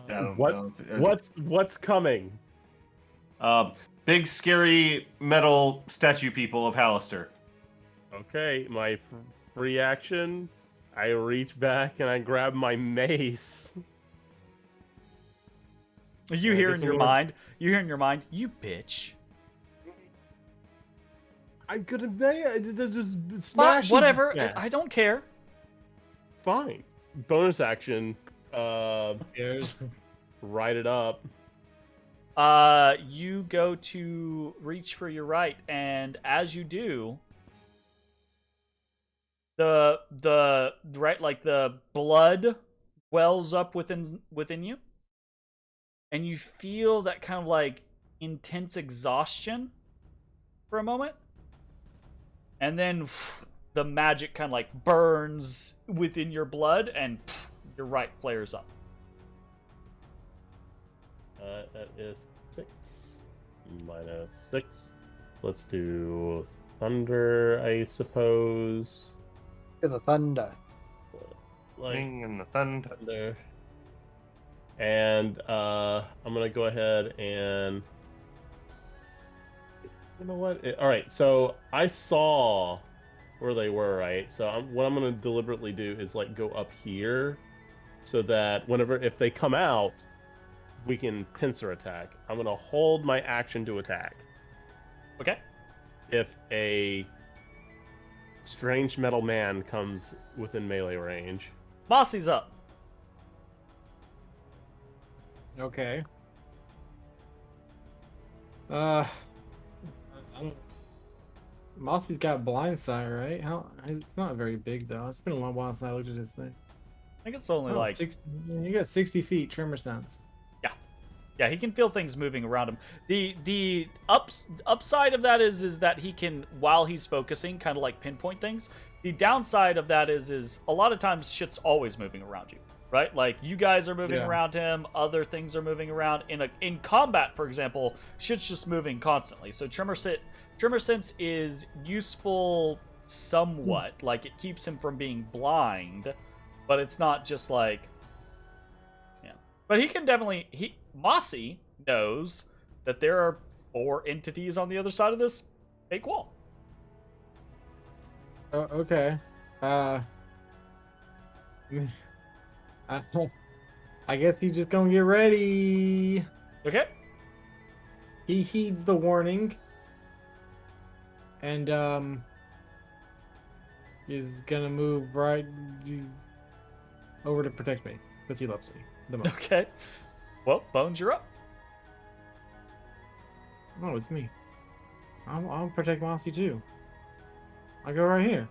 don't What? know. What's coming? Big scary metal statue people of Halaster. Okay, my free action. I reach back and I grab my mace. You Yeah, hear this in your will- mind. You hear in your mind. You bitch. I'm gonna just But smash. whatever. Yeah, I don't care. fine. Bonus action. There's Write it up. You go to reach for your right, and as you do, the right, like the blood wells up within you, and you feel that kind of like intense exhaustion for a moment, and then the magic kind of like burns within your blood, and your right flares up. That is 6 minus 6. Let's do thunder, I suppose. To the thunder. Lightning and the thunder. Thunder. And I'm gonna go ahead and you know what? All right, so I saw where they were, right? So what I'm gonna deliberately do is like go up here, so that if they come out, we can pincer attack. I'm gonna hold my action to attack. Okay. If a strange metal man comes within melee range. Mossy's up. Okay. I don't... Mossy's got blind sight, right? It's not very big though. It's been a long while since I looked at this thing. I think it's only like 60, you got 60 feet tremor sense. Yeah, he can feel things moving around him. The upside of that is that he can, while he's focusing, kind of like pinpoint things. The downside of that is a lot of times shit's always moving around you, right? Like you guys are moving around him, other things are moving around. In combat, for example, shit's just moving constantly. So tremor sense is useful somewhat, like it keeps him from being blind, but it's not just like. But he can definitely... Mossy knows that there are 4 entities on the other side of this fake wall. Okay. I guess he's just gonna get ready. Okay. He heeds the warning. And, is gonna move right over to protect me. Because he loves me the most. Okay. Well, Bones, you're up. No, it's me. I'll protect Mossy too. I go right here.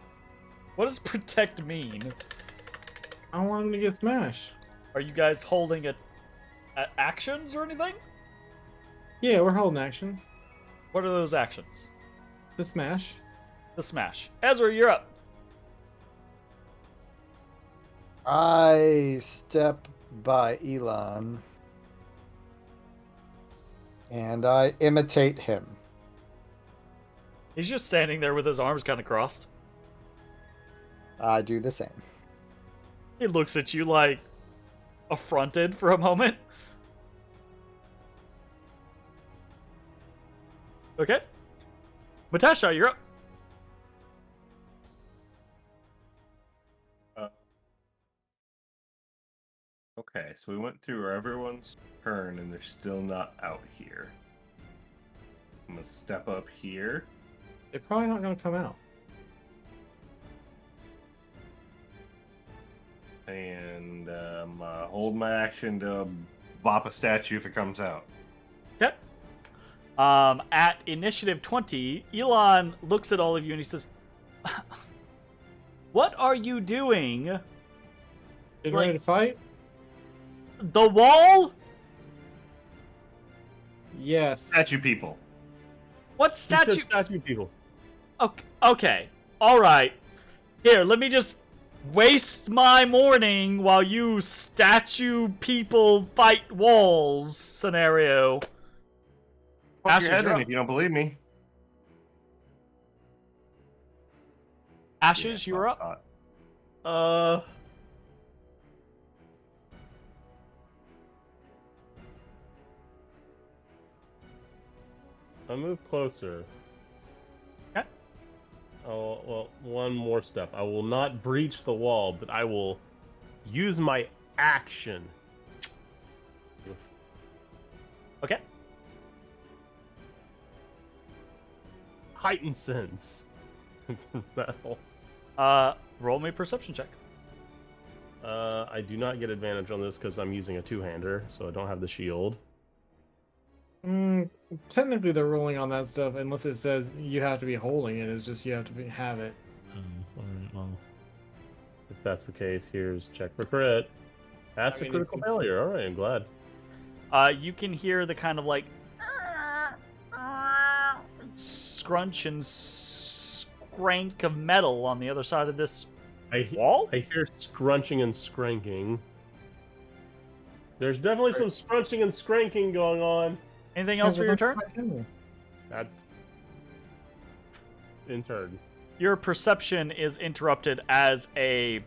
What does protect mean? I don't want him to get smashed. Are you guys holding actions or anything? Yeah, we're holding actions. What are those actions? The smash. The smash. Ezra, you're up. I step by Elon and I imitate him. He's just standing there with his arms kind of crossed. I do the same. He looks at you like affronted for a moment. Okay. Matashtai, you're up. Okay, so we went through everyone's turn and they're still not out here. I'm gonna step up here. They're probably not gonna come out. And hold my action to bop a statue if it comes out. Okay. At initiative 20, Elon looks at all of you and he says, "What are you doing? Get ready to fight?" The wall? Yes. Statue people. What He said statue? statue people. Okay. All right. Here, let me just waste my morning while you statue people fight walls scenario. Put Ashes, your head you're in up. if you don't believe me. Ashes, you're up. I move closer. Okay. Oh, well, one more step. I will not breach the wall, but I will use my action. Okay. Heightened sense. Metal. Roll me a perception check. I do not get advantage on this because I'm using a two-hander, so I don't have the shield. Technically, they're rolling on that stuff unless it says you have to be holding it. It's just you have to have it. Alright, well, if that's the case, here's check for crit. That's I a mean, critical failure. All right, I'm glad. You can hear the kind of like scrunch and scrank of metal on the other side of this wall. I hear scrunching and scranking. There's definitely some scrunching and scranking going on. Anything else for your turn? That's in turn. Your perception is interrupted as a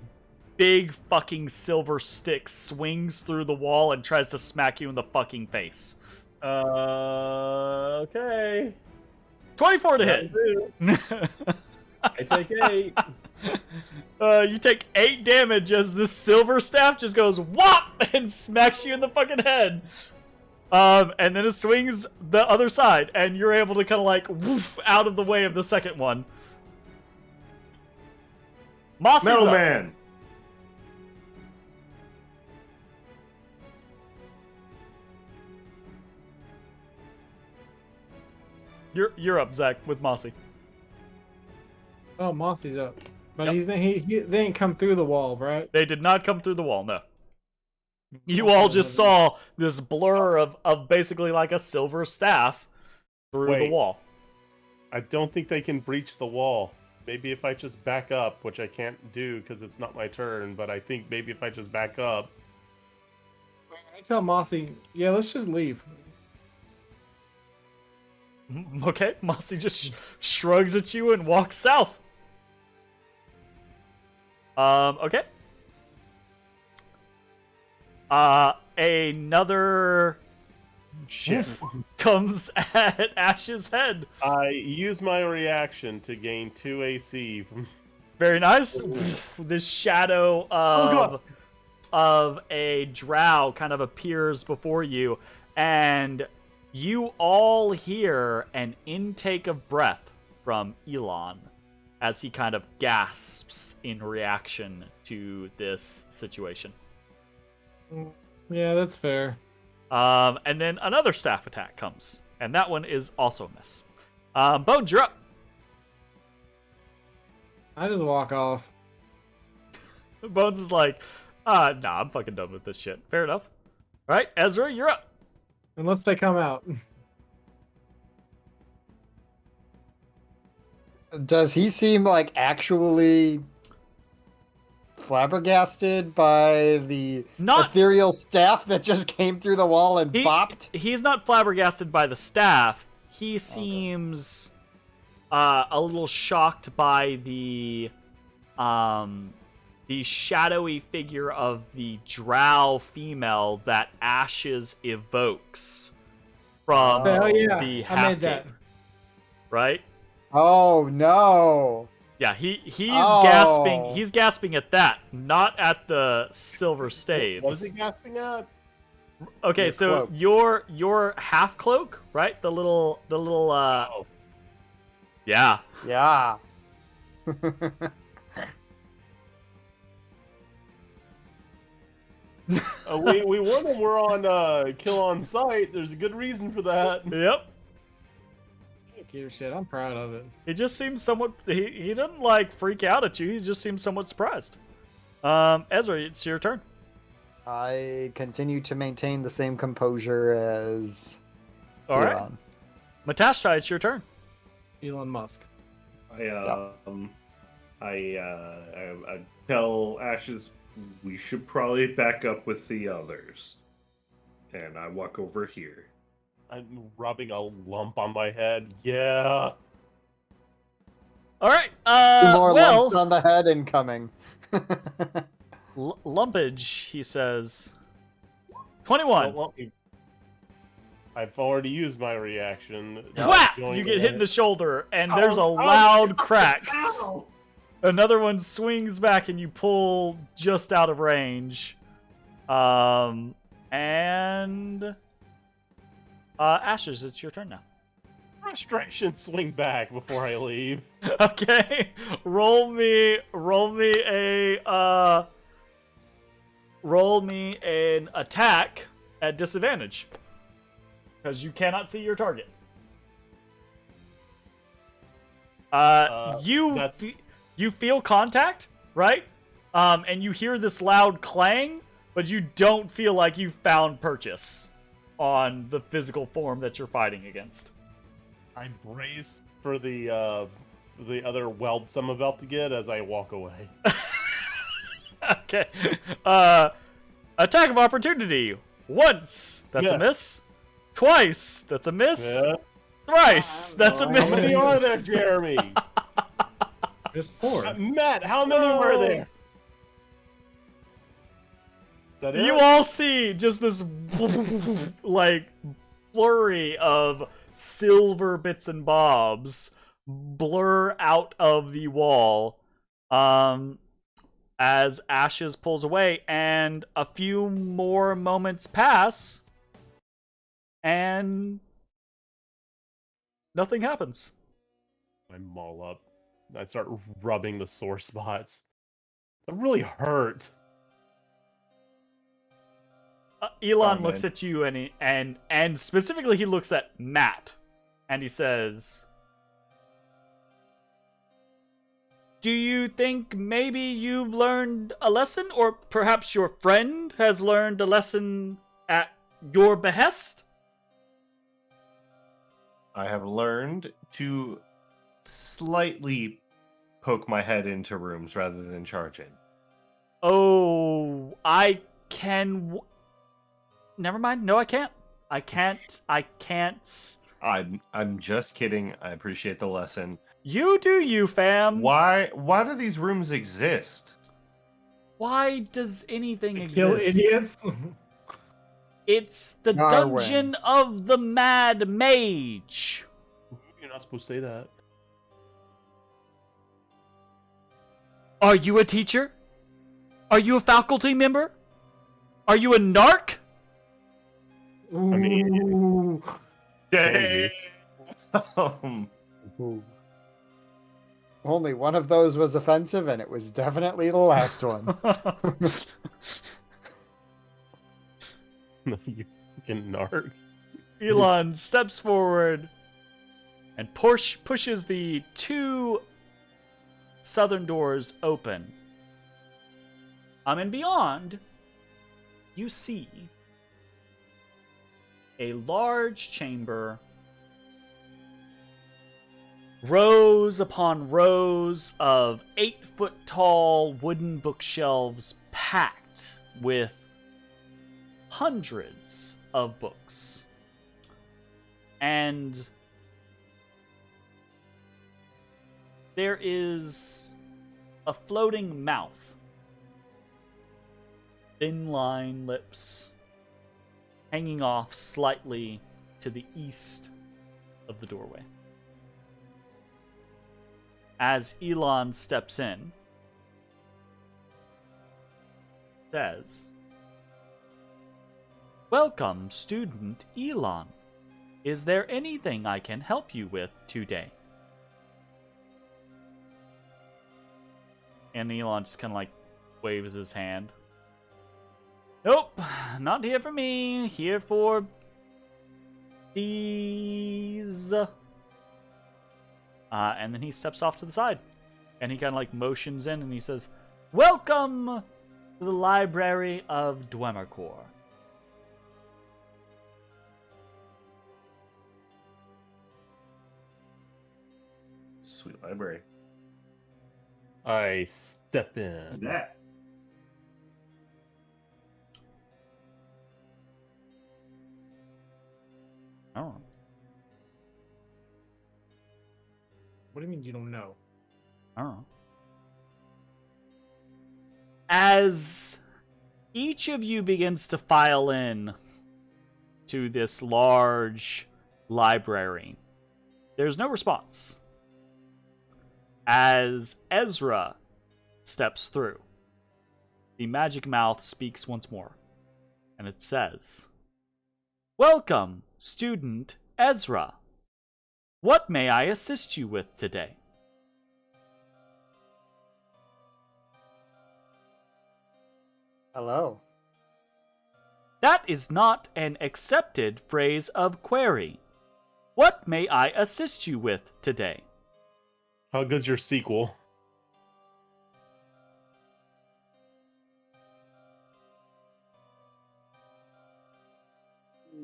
big fucking silver stick swings through the wall and tries to smack you in the fucking face. Okay. 24 to hit. I take 8. You take 8 damage as this silver staff just goes whop and smacks you in the fucking head. And then it swings the other side, and you're able to kind of like woof out of the way of the second one. Mossy's Metal up. Man. You're up, Zach, with Mossy. Oh, Mossy's up. But Yep. they ain't come through the wall, right? They did not come through the wall, no. You all just saw this blur of basically like a silver staff through the Wait. wall. I don't think they can breach the wall. Maybe if I just back up, which I can't do because it's not my turn, but I think maybe if I just back up. I tell Mossy, yeah, let's just leave. Okay, Mossy just shrugs at you and walks south. Okay. Another Shit. comes at Ash's head. I use my reaction to gain 2 AC. Very nice. This shadow of a drow kind of appears before you, and you all hear an intake of breath from Elon as he kind of gasps in reaction to this situation. Yeah, that's fair. And then another staff attack comes, and that one is also a miss. Bones, you're up. I just walk off. Bones is like, nah, I'm fucking done with this shit. Fair enough. All right, Ezra, you're up. Unless they come out. Does he seem like actually flabbergasted by the ethereal staff that just came through the wall and bopped? He's not flabbergasted by the staff. He seems a little shocked by the shadowy figure of the drow female that Ashes evokes from Oh, yeah. the I made that. half-cape. Right? Oh no! Yeah, he's Oh. gasping. He's gasping at that, not at the silver staves. What is he gasping at? Okay, Your so cloak. your half cloak, right? The little yeah. Yeah. We warned him we're on kill on sight. There's a good reason for that. Yep. Your shit, I'm proud of it. He just seems somewhat he doesn't like freak out at you. He just seems somewhat surprised. Ezra, it's your turn. I continue to maintain the same composure as All right. Elon. Matashtai, it's your turn. Elon Musk. I tell Ashes we should probably back up with the others, and I walk over here. I'm rubbing a lump on my head. Yeah. All right. Two more Well, lumps on the head incoming. lumpage, he says. 21. Don't lump me. I've already used my reaction. Whap! Going You get hit in the ahead. shoulder, and there's a Ow, loud crack. Ow! Another one swings back, and you pull just out of range. And Ashes, it's your turn now. Frustration swing back before I leave. Okay, roll me an attack at disadvantage because you cannot see your target. You feel contact, right? And you hear this loud clang, but you don't feel like you've found purchase on the physical form that you're fighting against. I brace for the other whelps I'm about to get as I walk away. Okay. Attack of opportunity. Once. That's a Yes. miss. Twice. That's a miss. Yeah. Thrice. That's a miss. How many are there, Jeremy? There's 4. Matt, how many were there? Is that it? You all see just this like flurry of silver bits and bobs blur out of the wall as Ashes pulls away, and a few more moments pass and nothing happens. I maul up. I start rubbing the sore spots. That really hurt. Elon Oh, looks man. at you and specifically he looks at Matt and he says, "Do you think maybe you've learned a lesson, or perhaps your friend has learned a lesson at your behest?" I have learned to slightly poke my head into rooms rather than charge in. Oh, I can. Never mind. No, I can't. I can't. I'm just kidding. I appreciate the lesson. You do you, fam. Why do these rooms exist? Why does anything exist? Kill idiots. It's the Darwin. dungeon of the Mad Mage. You're not supposed to say that. Are you a teacher? Are you a faculty member? Are you a narc? Ooh. Dang. Only one of those was offensive, and it was definitely the last one. You fucking narc. Elon steps forward and pushes the 2 southern doors open. And beyond, you see a large chamber, rows upon rows of 8-foot-tall wooden bookshelves packed with hundreds of books. And there is a floating mouth, thin line lips, hanging off slightly to the east of the doorway. As Elon steps in, says, "Welcome, student Elon. Is there anything I can help you with today?" And Elon just kind of like waves his hand. "Nope, not here for me. Here for these." And then he steps off to the side. And he kind of like motions in and he says, "Welcome to the Library of Dwemercore." Sweet library. I step in. What's that? I don't know. What do you mean you don't know? I don't know. As each of you begins to file in to this large library, there's no response. As Ezrah steps through, the magic mouth speaks once more, and it says, "Welcome, student Ezrah. What may I assist you with today?" Hello. That is not an accepted phrase of query. What may I assist you with today? How good's your sequel?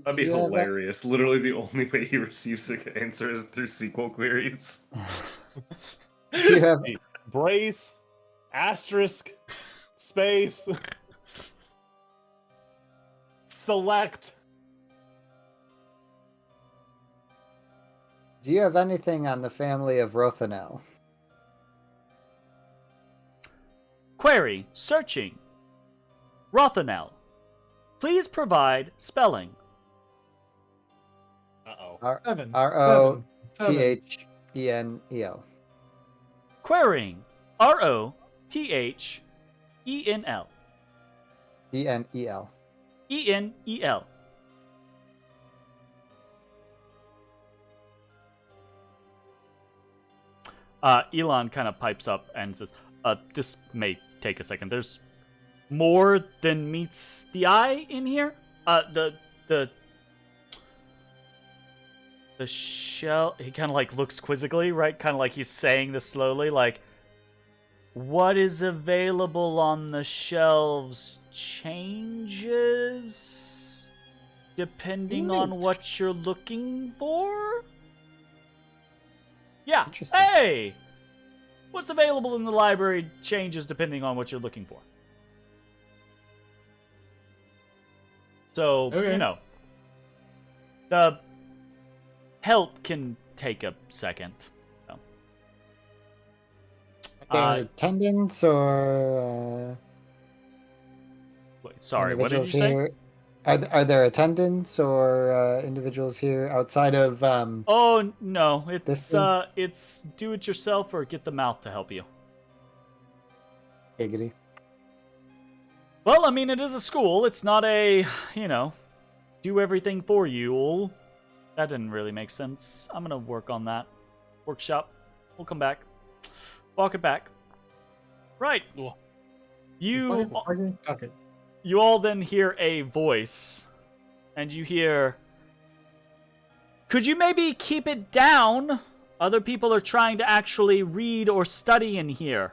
That'd be Do you have that? hilarious. Literally, the only way he receives an answer is through SQL queries. Do you have Brace, asterisk, space, select. Do you have anything on the family of Rothanel? Query. Searching. Rothanel. Please provide spelling. Uh-oh. Seven. R-O-T-H-E-N-E-L. Querying. Rothenel. E-N-E-L. Enel. Elon kind of pipes up and says, this may take a second. There's more than meets the eye in here. The shell, he kind of like looks quizzically, right? Kind of like he's saying this slowly, like, what is available on the shelves changes depending on what you're looking for? Yeah. Interesting. Hey! What's available in the library changes depending on what you're looking for. So, Okay. you know, the help can take a second. So. Attendants or Wait, sorry, what did you individuals say? here? Are there attendants or individuals here outside of Oh no, This it's do it yourself or get the mouth to help you. Giggity? Well, I mean, it is a school. It's not a, you know, do everything for you. That didn't really make sense. I'm gonna work on that. Workshop. We'll come back. Walk it back. Right. You Okay. you all then hear a voice, and you hear, could you maybe keep it down? Other people are trying to actually read or study in here.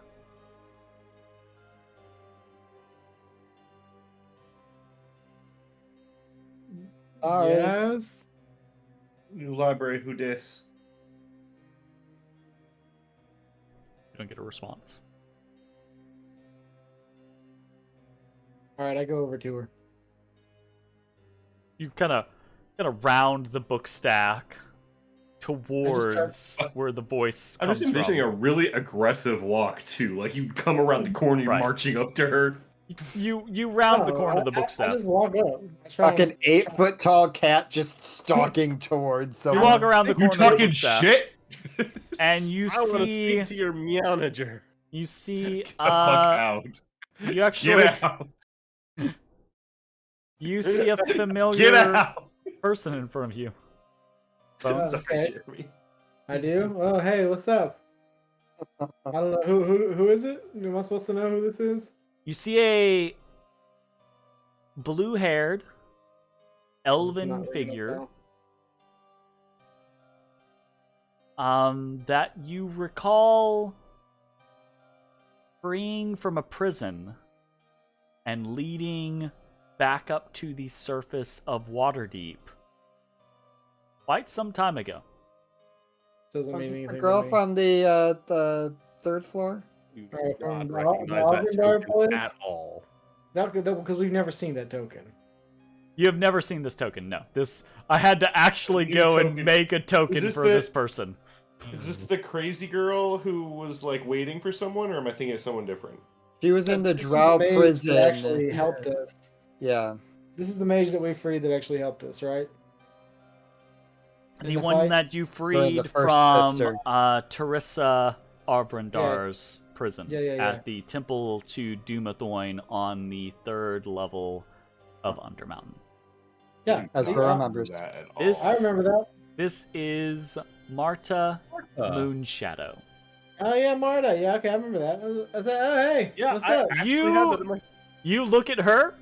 All right. Yes. New library, who dis? You don't get a response. All right, I go over to her. You kind of round the book stack towards where the voice I'm comes just envisioning from. a really aggressive walk too. Like you come around the corner, you're Right. marching up to her. You round the corner of the book I stack. just walk up. I try Fucking and- 8-foot tall cat just stalking towards You someone. walk around the You corner of the talking book stack, shit? and you I want to see speak to your meownager. you see Get the fuck out. you actually Get out. you see a Get familiar out. person in front of you. Oh, Sorry, okay. Jeremy. I do. Oh, hey, what's up? I don't know who is it. Am I supposed to know who this is? You see a blue-haired It's not elven ringing a figure bell. that you recall freeing from a prison and leading back up to the surface of Waterdeep quite some time ago. Doesn't Was mean this anything. the girl to me. from the third floor? You Oh, do from not the recognize that Algendar token place? at all. Because we've never seen that token. You have never seen this token, no. This I had to actually New go and token. make a token Is this for the- this person. Is this the crazy girl who was like waiting for someone, or am I thinking of someone different? She was in the This is drow mage prison. that actually helped us. Yeah. This is the mage that we freed that actually helped us, right? In The the one fight? that you During the freed first from sister. Teresa Arvrandar's prison Yeah. at the Temple to Dumathoin on the 3rd level of Undermountain. Yeah. As see, per I- remembers. That at This- all. I remember that. This is Marta Moonshadow. Oh yeah, Marta. Yeah, okay, I remember that. I said, oh hey, Yeah, what's I up? actually You- have that in my... You look at her,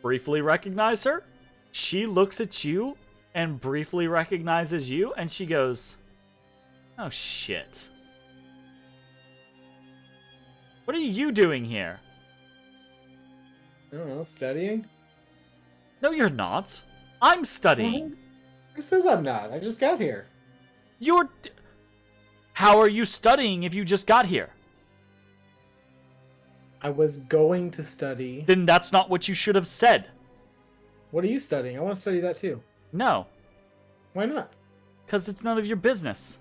briefly recognize her. She looks at you and briefly recognizes you, and she goes, "Oh shit. What are you doing here?" I don't know, studying. "No, you're not. I'm studying. Who says I'm not? I just got here. How are you studying if you just got here? I was going to study. Then that's not what you should have said. What are you studying? I want to study that too. No. Why not? Because it's none of your business.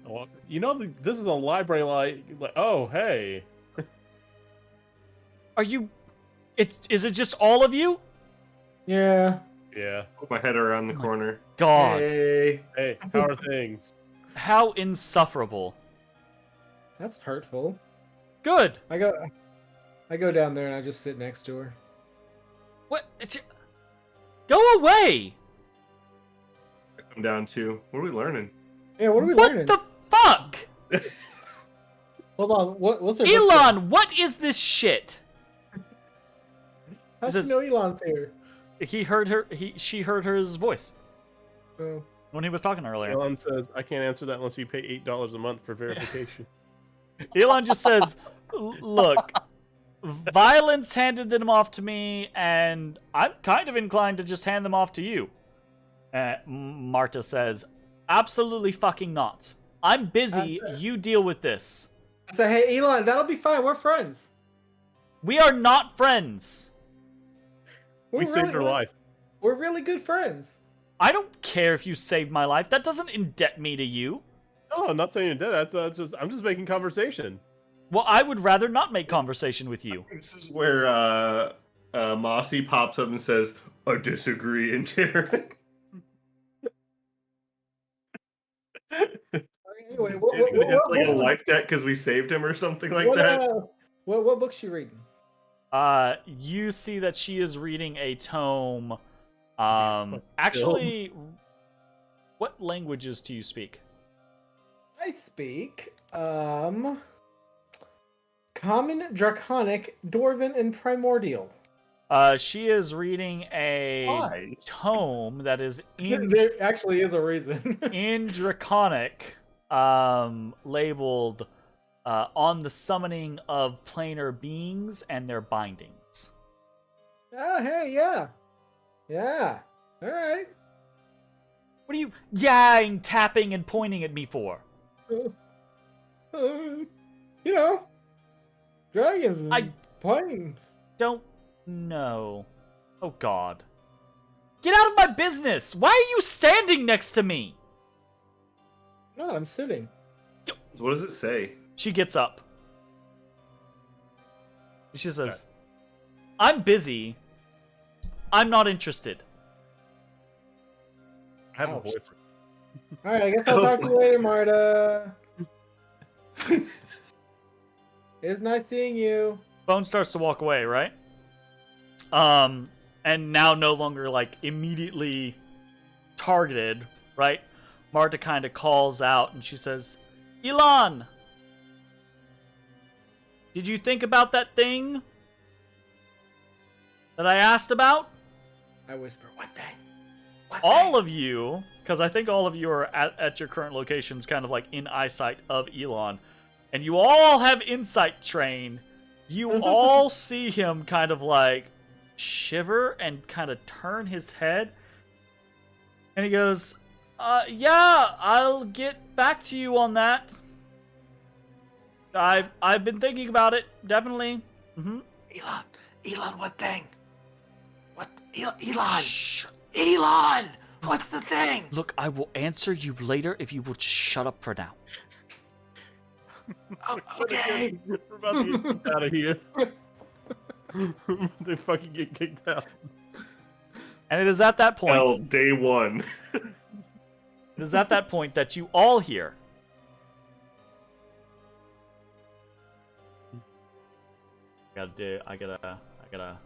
Well, you know, this is a library. Like, oh, hey. Are you... Is it just all of you? Yeah. Yeah. Put my head around the corner. God. Hey. Hey, how are things? How insufferable. That's hurtful. Good. I go down there and I just sit next to her. What? Go away! I come down to. What are we learning? Yeah, what are we What learning? the fuck? Hold on, what's her Elon, what is this shit? How's this she know Elon's here? He heard her. She heard his voice Oh. when he was talking earlier. Elon says, I can't answer that unless you pay $8 a month for verification. Elon just says, "Look, violence handed them off to me, and I'm kind of inclined to just hand them off to you." Marta says, "Absolutely fucking not. I'm busy. You deal with this." I say, hey Elon, that'll be fine. We're friends. We are not friends. We're We saved her life. We're really good friends. I don't care if you saved my life. That doesn't indebt me to you. No, I'm not saying you're dead. I'm just making conversation. Well, I would rather not make conversation with you. This is where Mossy pops up and says, "I disagree," in Taryn. Anyway, It's like a life debt because we saved him or something like that. What book's she reading? You see that she is reading a tome. Actually, what languages do you speak? I speak Common, Draconic, Dwarven, and Primordial. She is reading a Why? tome that is in There actually is a reason. in Draconic, labeled on the summoning of planar beings and their bindings. Oh, hey, yeah. Yeah. All right. What are you yaying, tapping, and pointing at me for? You know, dragons and planes. Don't know. Oh God. Get out of my business! Why are you standing next to me? No, I'm sitting. What does it say? She gets up. She says, I'm busy. I'm not interested. I have a Ouch. boyfriend. All right, I guess I'll talk to you later, Marta. It's nice seeing you. Bone starts to walk away, right? And now no longer, like, immediately targeted, right? Marta kind of calls out and she says, Elon! Did you think about that thing that I asked about? I whisper, what thing? What All thing? of you, because I think all of you are at your current locations kind of like in eyesight of Elon, and you all have insight train, you all see him kind of like shiver and kind of turn his head, and he goes, yeah, I'll get back to you on that. I've been thinking about it, definitely. Mm-hmm. Elon, what thing? What? Elon! Shh. Elon! What's the thing? Look, I will answer you later if you will just shut up for now. Okay. We're about to get kicked out of here. They fucking get kicked out. And it is at that point. Well, day one. It is at that point that you all hear. I gotta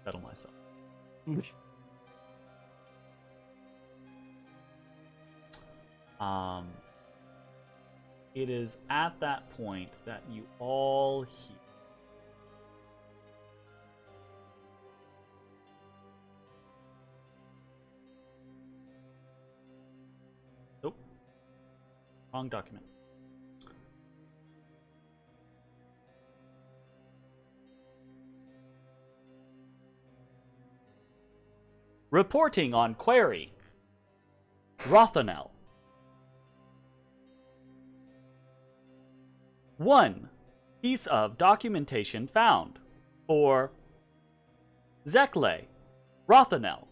settle myself. It is at that point that you all hear. Nope. Wrong document. Reporting on query. Rothanel. 1. Piece of documentation found. For Zekle. Rothanel.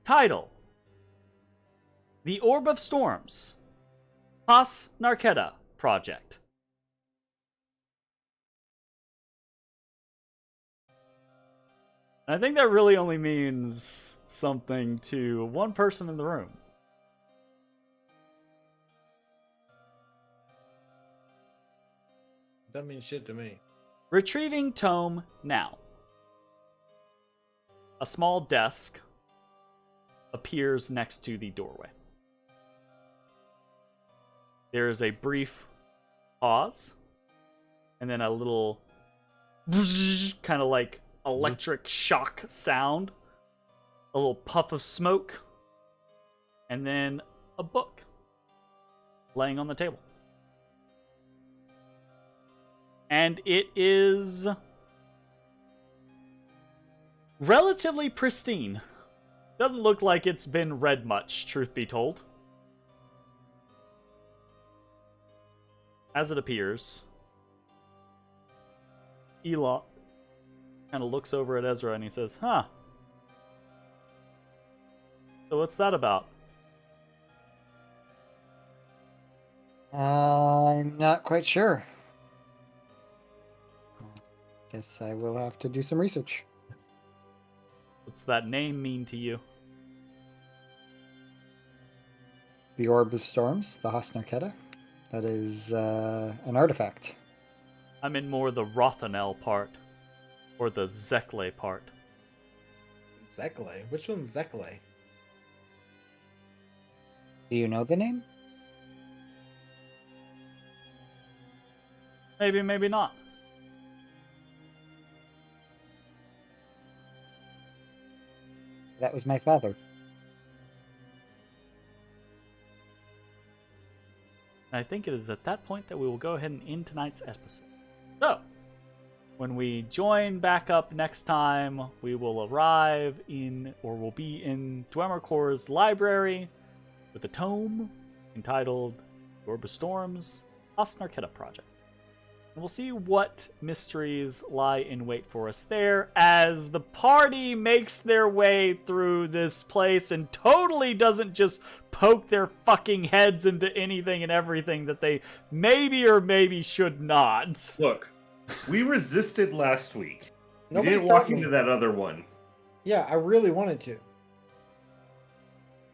Title: The Orb of Storms. Pas Narketa Project. I think that really only means something to one person in the room. That means shit to me. Retrieving tome now. A small desk appears next to the doorway. There is a brief pause, and then a little kind of like electric shock sound, a little puff of smoke, and then a book laying on the table. And it is relatively pristine. Doesn't look like it's been read much, truth be told. As it appears, Elon kind of looks over at Ezrah and he says, "Huh. So what's that about?" I'm not quite sure. Guess I will have to do some research. What's that name mean to you? The Orb of Storms, the Has Narketa. That is an artifact. I meant more the Rothanel part, or the Zekle part. Zekle? Which one's Zekle? Do you know the name? Maybe, maybe not. That was my father. I think it is at that point that we will go ahead and end tonight's episode. So, when we join back up next time, we will arrive in, or will be in Dwemercor's library with a tome entitled Orb of Storms, Has Narketa Project. And we'll see what mysteries lie in wait for us there as the party makes their way through this place and totally doesn't just poke their fucking heads into anything and everything that they maybe or maybe should not. Look, we resisted last week. We Nobody didn't walk stopped me. into that other one. Yeah, I really wanted to.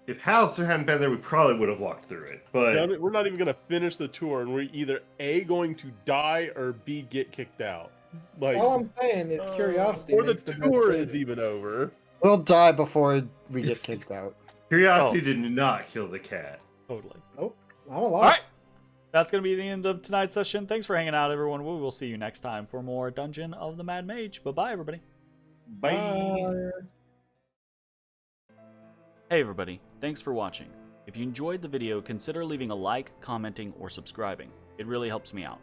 If Halaster hadn't been there, we probably would have walked through it. But We're not even going to finish the tour, and we're either A, going to die, or B, get kicked out. Like, All I'm saying is curiosity. or the makes best tour thing. is even over. We'll die before we get kicked out. curiosity did not kill the cat. Totally. I'm alive. All right. That's going to be the end of tonight's session. Thanks for hanging out, everyone. We will see you next time for more Dungeon of the Mad Mage. Bye-bye, everybody. Bye. Hey everybody, thanks for watching. If you enjoyed the video, consider leaving a like, commenting, or subscribing. It really helps me out.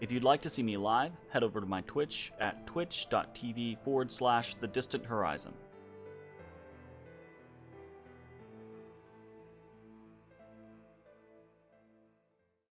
If you'd like to see me live, head over to my Twitch at twitch.tv/thedistanthorizon.